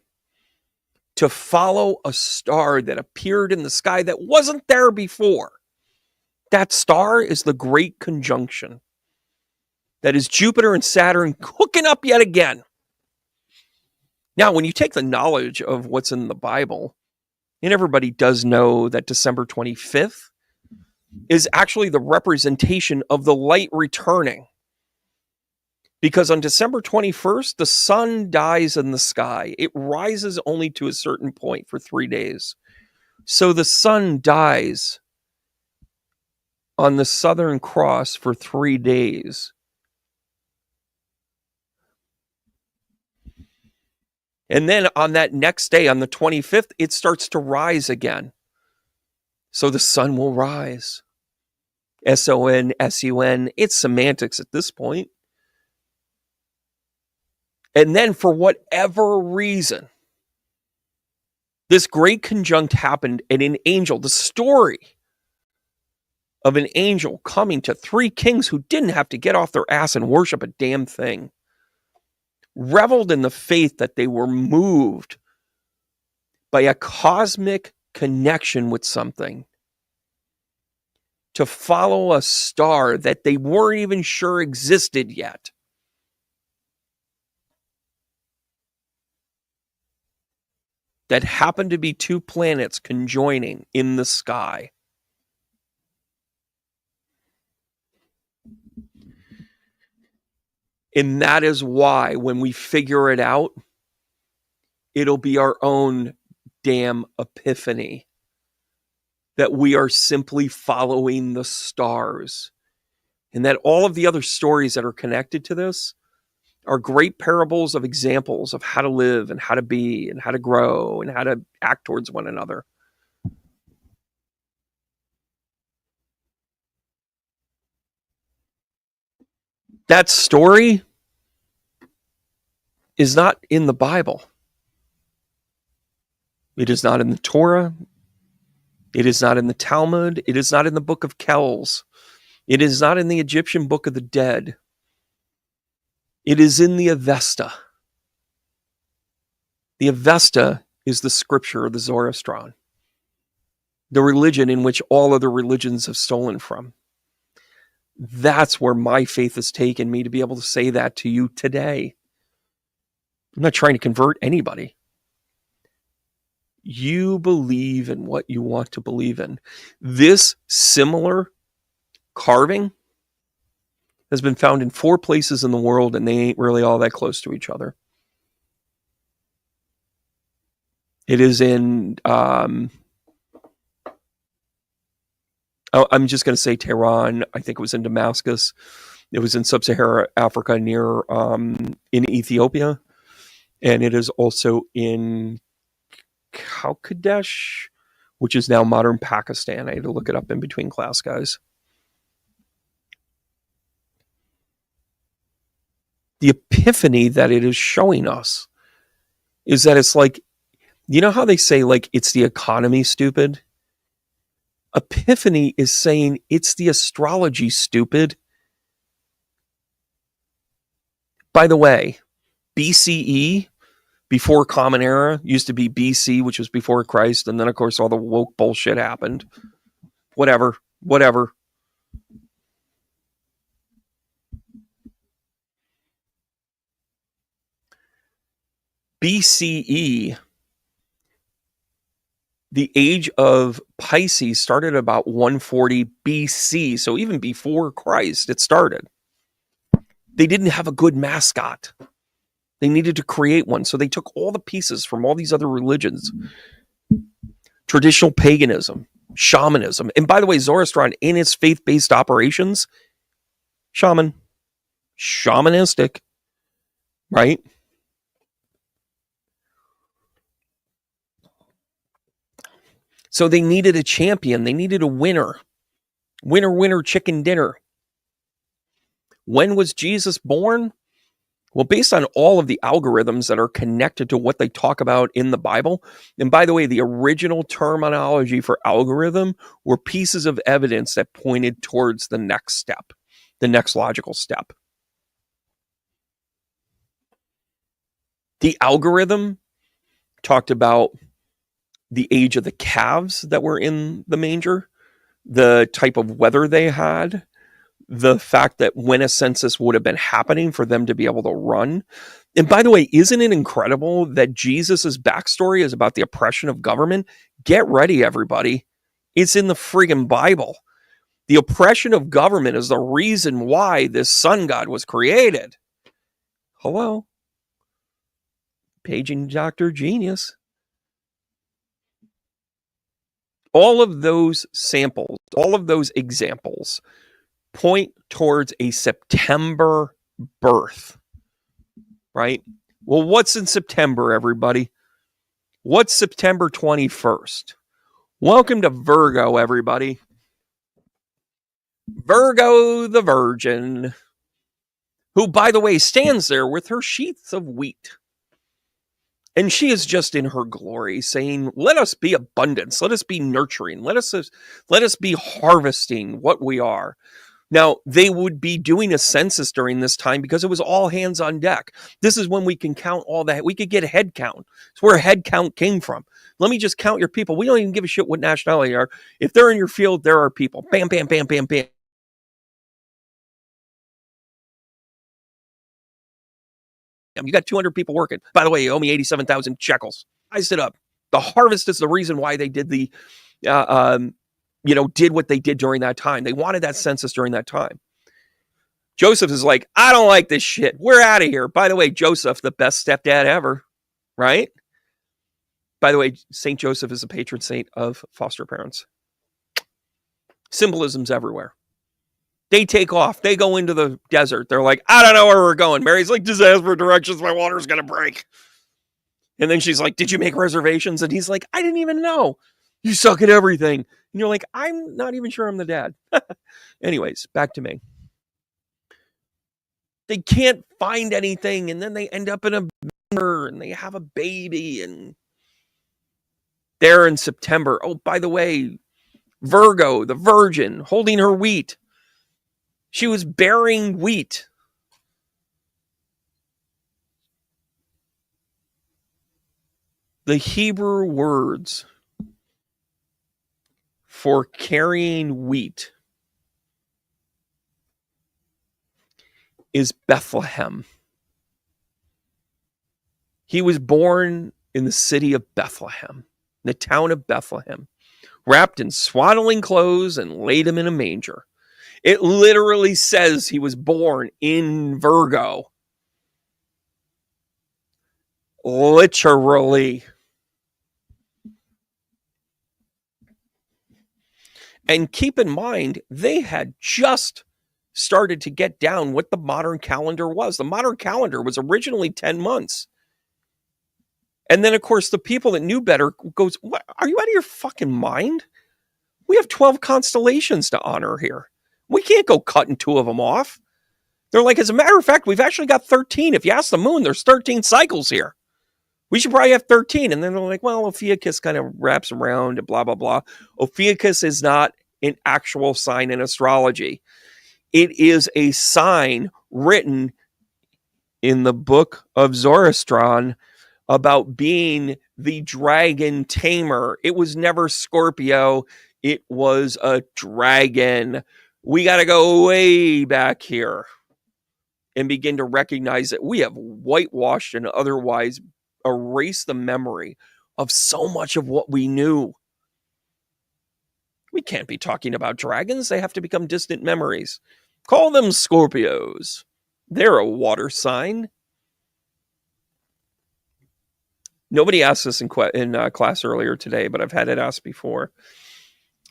Speaker 1: to follow a star that appeared in the sky that wasn't there before. That star is the Great Conjunction. That is Jupiter and Saturn hooking up yet again. Now, when you take the knowledge of what's in the Bible, and everybody does know that December 25th is actually the representation of the light returning. Because on December 21st, the sun dies in the sky. It rises only to a certain point for 3 days. So the sun dies on the Southern Cross for 3 days. And then on that next day, on the 25th, it starts to rise again. So the sun will rise. S-O-N, S-U-N. It's semantics at this point. And then for whatever reason, This great conjunct happened, and an angel, the story of an angel coming to three kings who didn't have to get off their ass and worship a damn thing, reveled in the faith that they were moved by a cosmic connection with something to follow a star that they weren't even sure existed yet. That happened to be two planets conjoining in the sky. And that is why when we figure it out, it'll be our own damn epiphany that we are simply following the stars, and that all of the other stories that are connected to this are great parables of examples of how to live and how to be and how to grow and how to act towards one another. That story is not in the Bible. It is not in the Torah. It is not in the Talmud. It is not in the Book of Kells. It is not in the Egyptian Book of the Dead. It is in the Avesta. The Avesta is the scripture of the Zoroastrian, the religion in which all other religions have stolen from. That's where my faith has taken me to be able to say that to you today. I'm not trying to convert anybody. You believe in what you want to believe in. This similar carving has been found in 4 places in the world, and they ain't really all that close to each other. It is in, I'm just going to say Tehran. I think it was in Damascus. It was in sub-Saharan Africa near, in Ethiopia. And it is also in Kalkadesh, which is now modern Pakistan. I had to look it up in between class, guys. The epiphany that it is showing us is that it's like, you know how they say, like, it's the economy, stupid? Epiphany is saying it's the astrology, stupid. By the way, BCE, before Common Era, used to be BC, which was before Christ, and then, of course, all the woke bullshit happened. Whatever. BCE, the age of Pisces started about 140 BC, so even before Christ it started. They didn't have a good mascot. They needed to create one, so they took all the pieces from all these other religions. Traditional paganism, shamanism, and by the way, Zoroastrian, in its faith-based operations, shamanistic, right? So they needed a champion. They needed a winner. Winner, chicken dinner. When was Jesus born? Well, based on all of the algorithms that are connected to what they talk about in the Bible, and by the way, the original terminology for algorithm were pieces of evidence that pointed towards the next step, the next logical step. The algorithm talked about the age of the calves that were in the manger, the type of weather they had, the fact that when a census would have been happening for them to be able to run. And by the way, isn't it incredible that Jesus's backstory is about the oppression of government? Get ready, everybody. It's in the friggin' Bible. The oppression of government is the reason why this sun god was created. Hello? Paging Dr. Genius. All of those samples, all of those examples point towards a September birth, right? Well, what's in September, everybody? What's September 21st? Welcome to Virgo, everybody. Virgo the Virgin, who, by the way, stands there with her sheaths of wheat. And she is just in her glory, saying, let us be abundance. Let us be nurturing. Let us be harvesting what we are. Now, they would be doing a census during this time because it was all hands on deck. This is when we can count all that. We could get a head count. It's where a head count came from. Let me just count your people. We don't even give a shit what nationality they are. If they're in your field, there are people. Bam, bam, bam, bam, bam. You got 200 people working. By the way, you owe me 87,000 shekels. I stood up. The harvest is the reason why they did did what they did during that time. They wanted that census during that time. Joseph is like, I don't like this shit. We're out of here. By the way, Joseph, the best stepdad ever, right? By the way, St. Joseph is the patron saint of foster parents. Symbolisms everywhere. They take off. They go into the desert. They're like, I don't know where we're going. Mary's like, just ask for directions. My water's going to break. And then she's like, did you make reservations? And he's like, I didn't even know. You suck at everything. And you're like, I'm not even sure I'm the dad. Anyways, back to me. They can't find anything. And then they end up in a mirror and they have a baby. And there in September. Oh, by the way, Virgo, the virgin, holding her wheat. She was bearing wheat. The Hebrew words for carrying wheat is Bethlehem. He was born in the city of Bethlehem, the town of Bethlehem, wrapped in swaddling clothes and laid him in a manger. It literally says he was born in Virgo. Literally. And keep in mind, they had just started to get down what the modern calendar was. The modern calendar was originally 10 months. And then, of course, the people that knew better goes, what? Are you out of your fucking mind? We have 12 constellations to honor here. We can't go cutting 2 of them off. They're like, as a matter of fact, we've actually got 13. If you ask the moon, there's 13 cycles here. We should probably have 13. And then they're like, well, Ophiuchus kind of wraps around and blah, blah, blah. Ophiuchus is not an actual sign in astrology. It is a sign written in the book of Zoroaster about being the dragon tamer. It was never Scorpio. It was a dragon. We got to go way back here and begin to recognize that we have whitewashed and otherwise erased the memory of so much of what we knew. We can't be talking about dragons. They have to become distant memories. Call them Scorpios. They're a water sign. Nobody asked this in class earlier today, but I've had it asked before.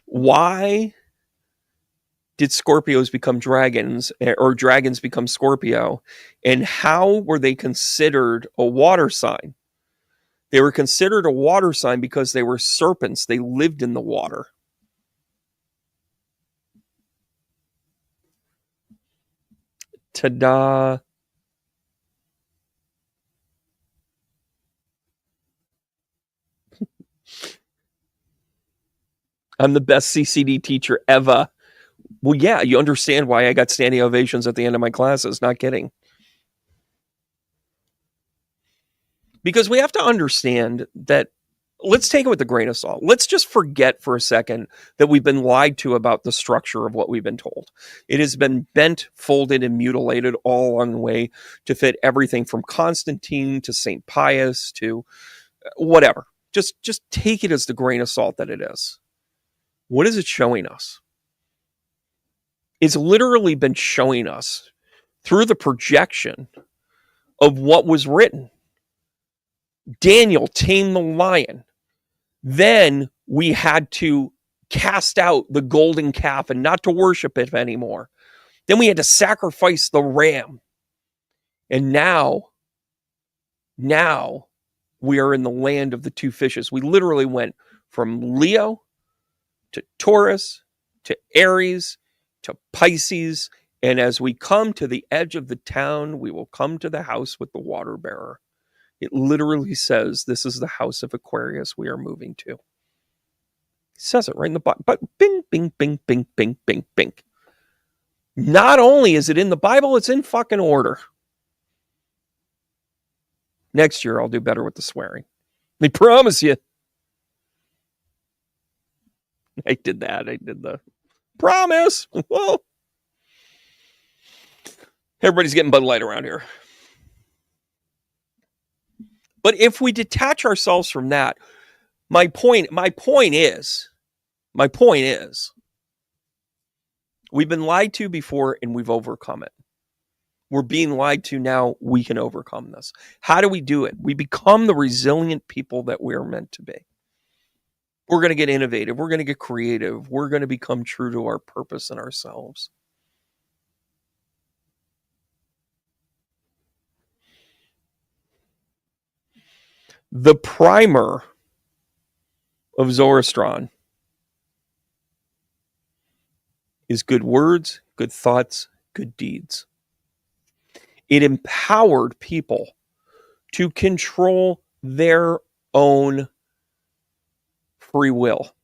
Speaker 1: Why did Scorpios become dragons, or dragons become Scorpio? And how were they considered a water sign? They were considered a water sign because they were serpents. They lived in the water. Ta-da. I'm the best CCD teacher ever. Well, yeah, you understand why I got standing ovations at the end of my classes. Not kidding. Because we have to understand that, let's take it with a grain of salt. Let's just forget for a second that we've been lied to about the structure of what we've been told. It has been bent, folded, and mutilated all along the way to fit everything from Constantine to St. Pius to whatever. Just take it as the grain of salt that it is. What is it showing us? It's literally been showing us through the projection of what was written. Daniel tamed the lion. Then we had to cast out the golden calf and not to worship it anymore. Then we had to sacrifice the ram. And now we are in the land of the 2 fishes. We literally went from Leo to Taurus to Aries to Pisces. And as we come to the edge of the town, we will come to the house with the water bearer. It literally says, this is the house of Aquarius we are moving to. It says it right in the Bible. But bing, bing, bing, bing, bing, bing, bing. Not only is it in the Bible, it's in fucking order. Next year, I'll do better with the swearing. I promise you. I did that. I did the promise. Well, everybody's getting Bud Light around here. But if we detach ourselves from that, my point is, we've been lied to before and we've overcome it. We're being lied to now. We can overcome this. How do we do it? We become the resilient people that we're meant to be. We're going to get innovative. We're going to get creative. We're going to become true to our purpose and ourselves. The primer of Zoroaster is good words, good thoughts, good deeds. It empowered people to control their own free will.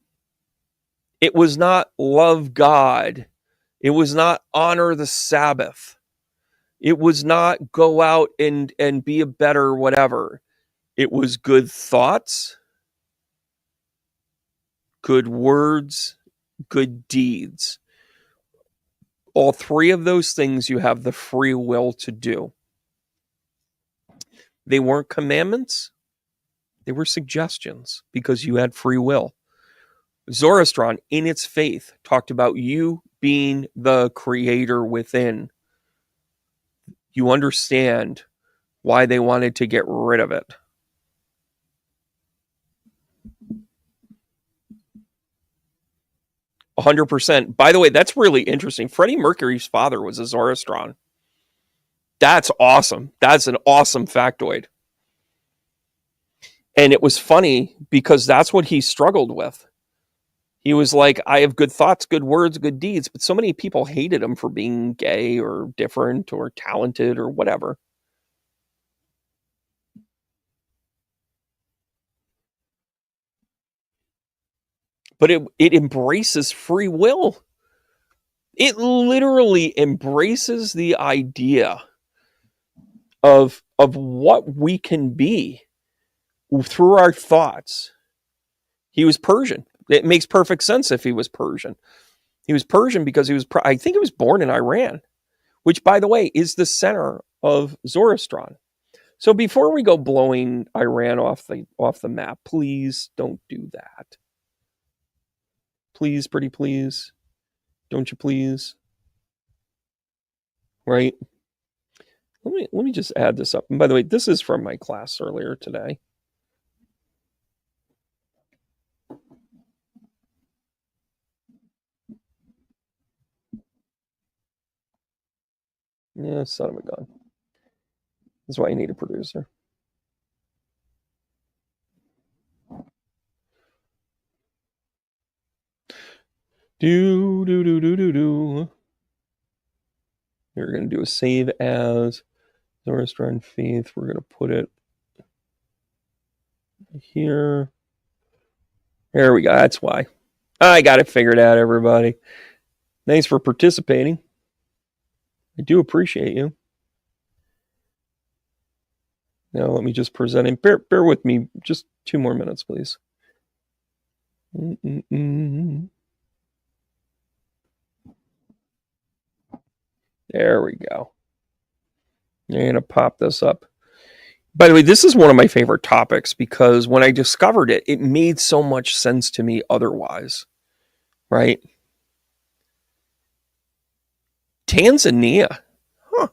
Speaker 1: It was not love God. It was not honor the Sabbath. It was not go out and be a better whatever. It was good thoughts, good words, good deeds. All three of those things you have the free will to do. They weren't commandments. They were suggestions because you had free will. Zoroaster, in its faith, talked about you being the creator within. You understand why they wanted to get rid of it. %. By the way, that's really interesting. Freddie Mercury's father was a Zoroaster. That's awesome. That's an awesome factoid. And it was funny because that's what he struggled with. He was like, I have good thoughts, good words, good deeds. But so many people hated him for being gay or different or talented or whatever. But it embraces free will. It literally embraces the idea of what we can be through our thoughts. He was Persian. It makes perfect sense if he was Persian. He was Persian because I think he was born in Iran, which, by the way, is the center of Zoroaster. So before we go blowing Iran off the map, please don't do that. Please, pretty please. Don't you please? Right? Let me just add this up. And by the way, this is from my class earlier today. Yeah, son of a gun. That's why you need a producer. Do. We're going to do a save as Zoroaster and Faith. We're going to put it here. There we go. That's why. I got it figured out, everybody. Thanks for participating. I do appreciate you. Now let me just present it. Bear with me just 2 more minutes, please. There we go. I'm going to pop this up. By the way, this is one of my favorite topics because when I discovered it, it made so much sense to me otherwise, right? Tanzania. Huh.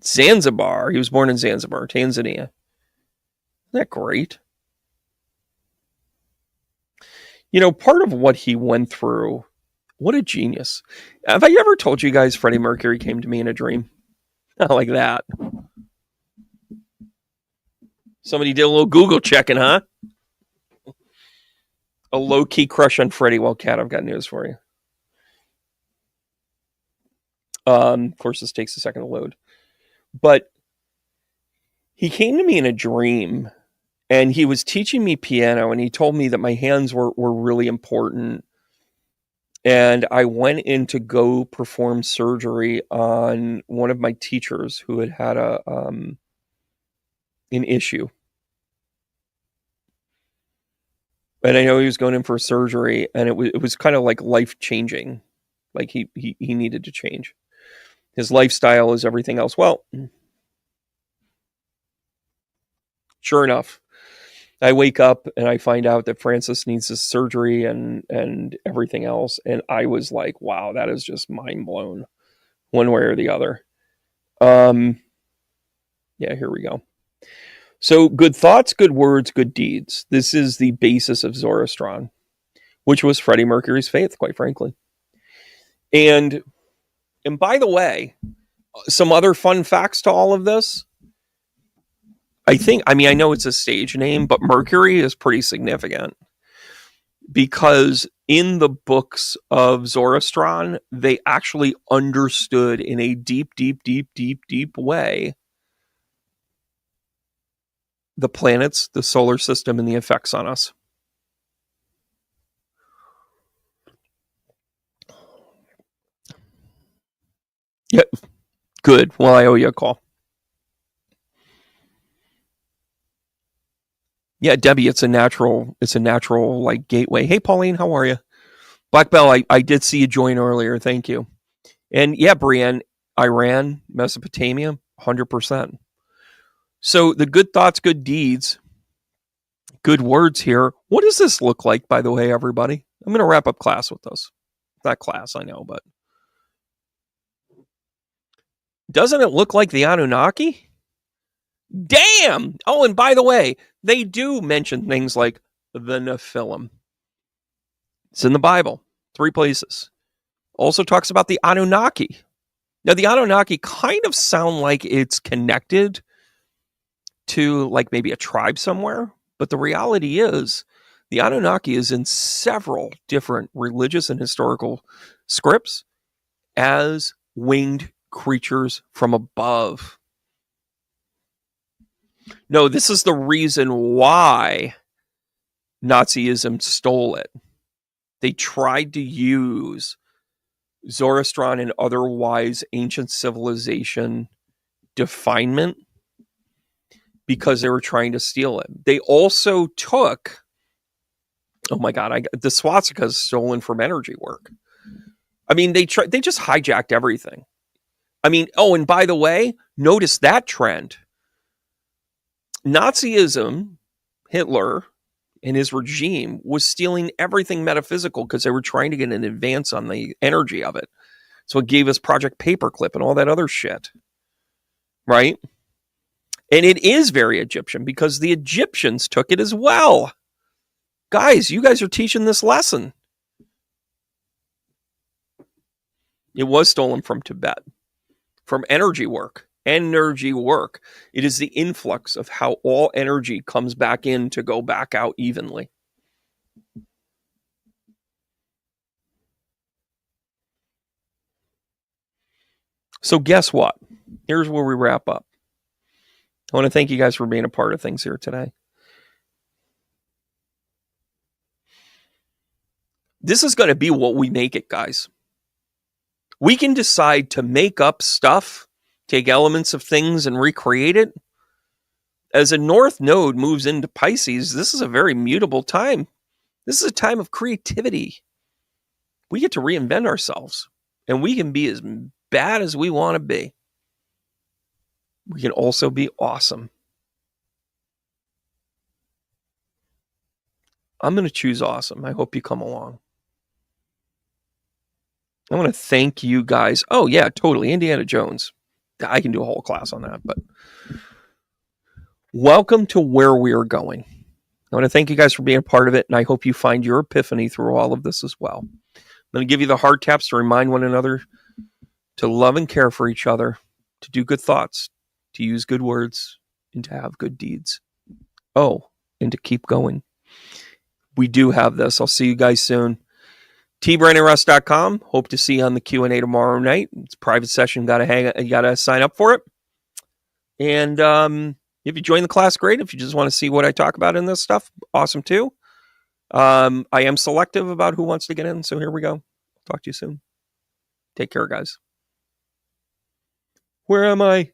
Speaker 1: Zanzibar. He was born in Zanzibar, Tanzania. Isn't that great? You know, part of what he went through, what a genius. Have I ever told you guys Freddie Mercury came to me in a dream? Not like that. Somebody did a little Google checking, huh? A low-key crush on Freddie. Well, Kat, I've got news for you. Of course, this takes a second to load. But He came to me in a dream, and he was teaching me piano, and he told me that my hands were really important. And I went in to go perform surgery on one of my teachers who had an issue. And I know he was going in for surgery, and it was kind of like life-changing. Like he needed to change. His lifestyle is everything else. Well, sure enough, I wake up and I find out that Francis needs this surgery and everything else. And I was like, wow, that is just mind blown one way or the other. Yeah, here we go. So good thoughts, good words, good deeds. This is the basis of Zoroaster, which was Freddie Mercury's faith, quite frankly. And by the way, some other fun facts to all of this. I know it's a stage name, but Mercury is pretty significant because in the books of Zoroaster, they actually understood in a deep way the planets, the solar system, and the effects on us. Yeah, good. Well, I owe you a call. Yeah, Debbie, it's a natural like gateway. Hey, Pauline, how are you? Black Bell, I did see you join earlier. Thank you. And yeah, Brienne, Iran, Mesopotamia, 100%. So the good thoughts, good deeds, good words here. What does this look like, by the way, everybody? I'm going to wrap up class with this. Not class, I know, but doesn't it look like the Anunnaki? Damn! Oh, and by the way, they do mention things like the Nephilim. It's in the Bible, 3 places. Also talks about the Anunnaki. Now, the Anunnaki kind of sound like it's connected to like maybe a tribe somewhere, but the reality is the Anunnaki is in several different religious and historical scripts as winged creatures from above. No, this is the reason why Nazism stole it. They tried to use Zoroaster and otherwise ancient civilization definement because they were trying to steal it. They also took, oh my God, the swastika is stolen from energy work. I mean, they just hijacked everything. I mean, oh, and by the way, notice that trend. Nazism, Hitler, and his regime was stealing everything metaphysical because they were trying to get an advance on the energy of it. So it gave us Project Paperclip and all that other shit. Right? And it is very Egyptian because the Egyptians took it as well. Guys, you guys are teaching this lesson. It was stolen from Tibet, from energy work. Energy work. It is the influx of how all energy comes back in to go back out evenly. So guess what? Here's where we wrap up. I want to thank you guys for being a part of things here today. This is going to be what we make it, guys. We can decide to make up stuff, take elements of things and recreate it. As a North Node moves into Pisces, this is a very mutable time. This is a time of creativity. We get to reinvent ourselves, and we can be as bad as we want to be. We can also be awesome. I'm going to choose awesome. I hope you come along. I want to thank you guys. Oh, yeah, totally. Indiana Jones. I can do a whole class on that, but welcome to where we are going. I want to thank you guys for being a part of it, and I hope you find your epiphany through all of this as well. I'm going to give you the heart taps to remind one another to love and care for each other, to do good thoughts, to use good words, and to have good deeds. Oh, and to keep going. We do have this. I'll see you guys soon. tbrandonruss.com. Hope to see you on the Q&A tomorrow night. It's a private session. You got to sign up for it. And If you join the class, great. If you just want to see what I talk about in this stuff, awesome too. I am selective about who wants to get in, so here we go. Talk to you soon. Take care, guys. Where am I?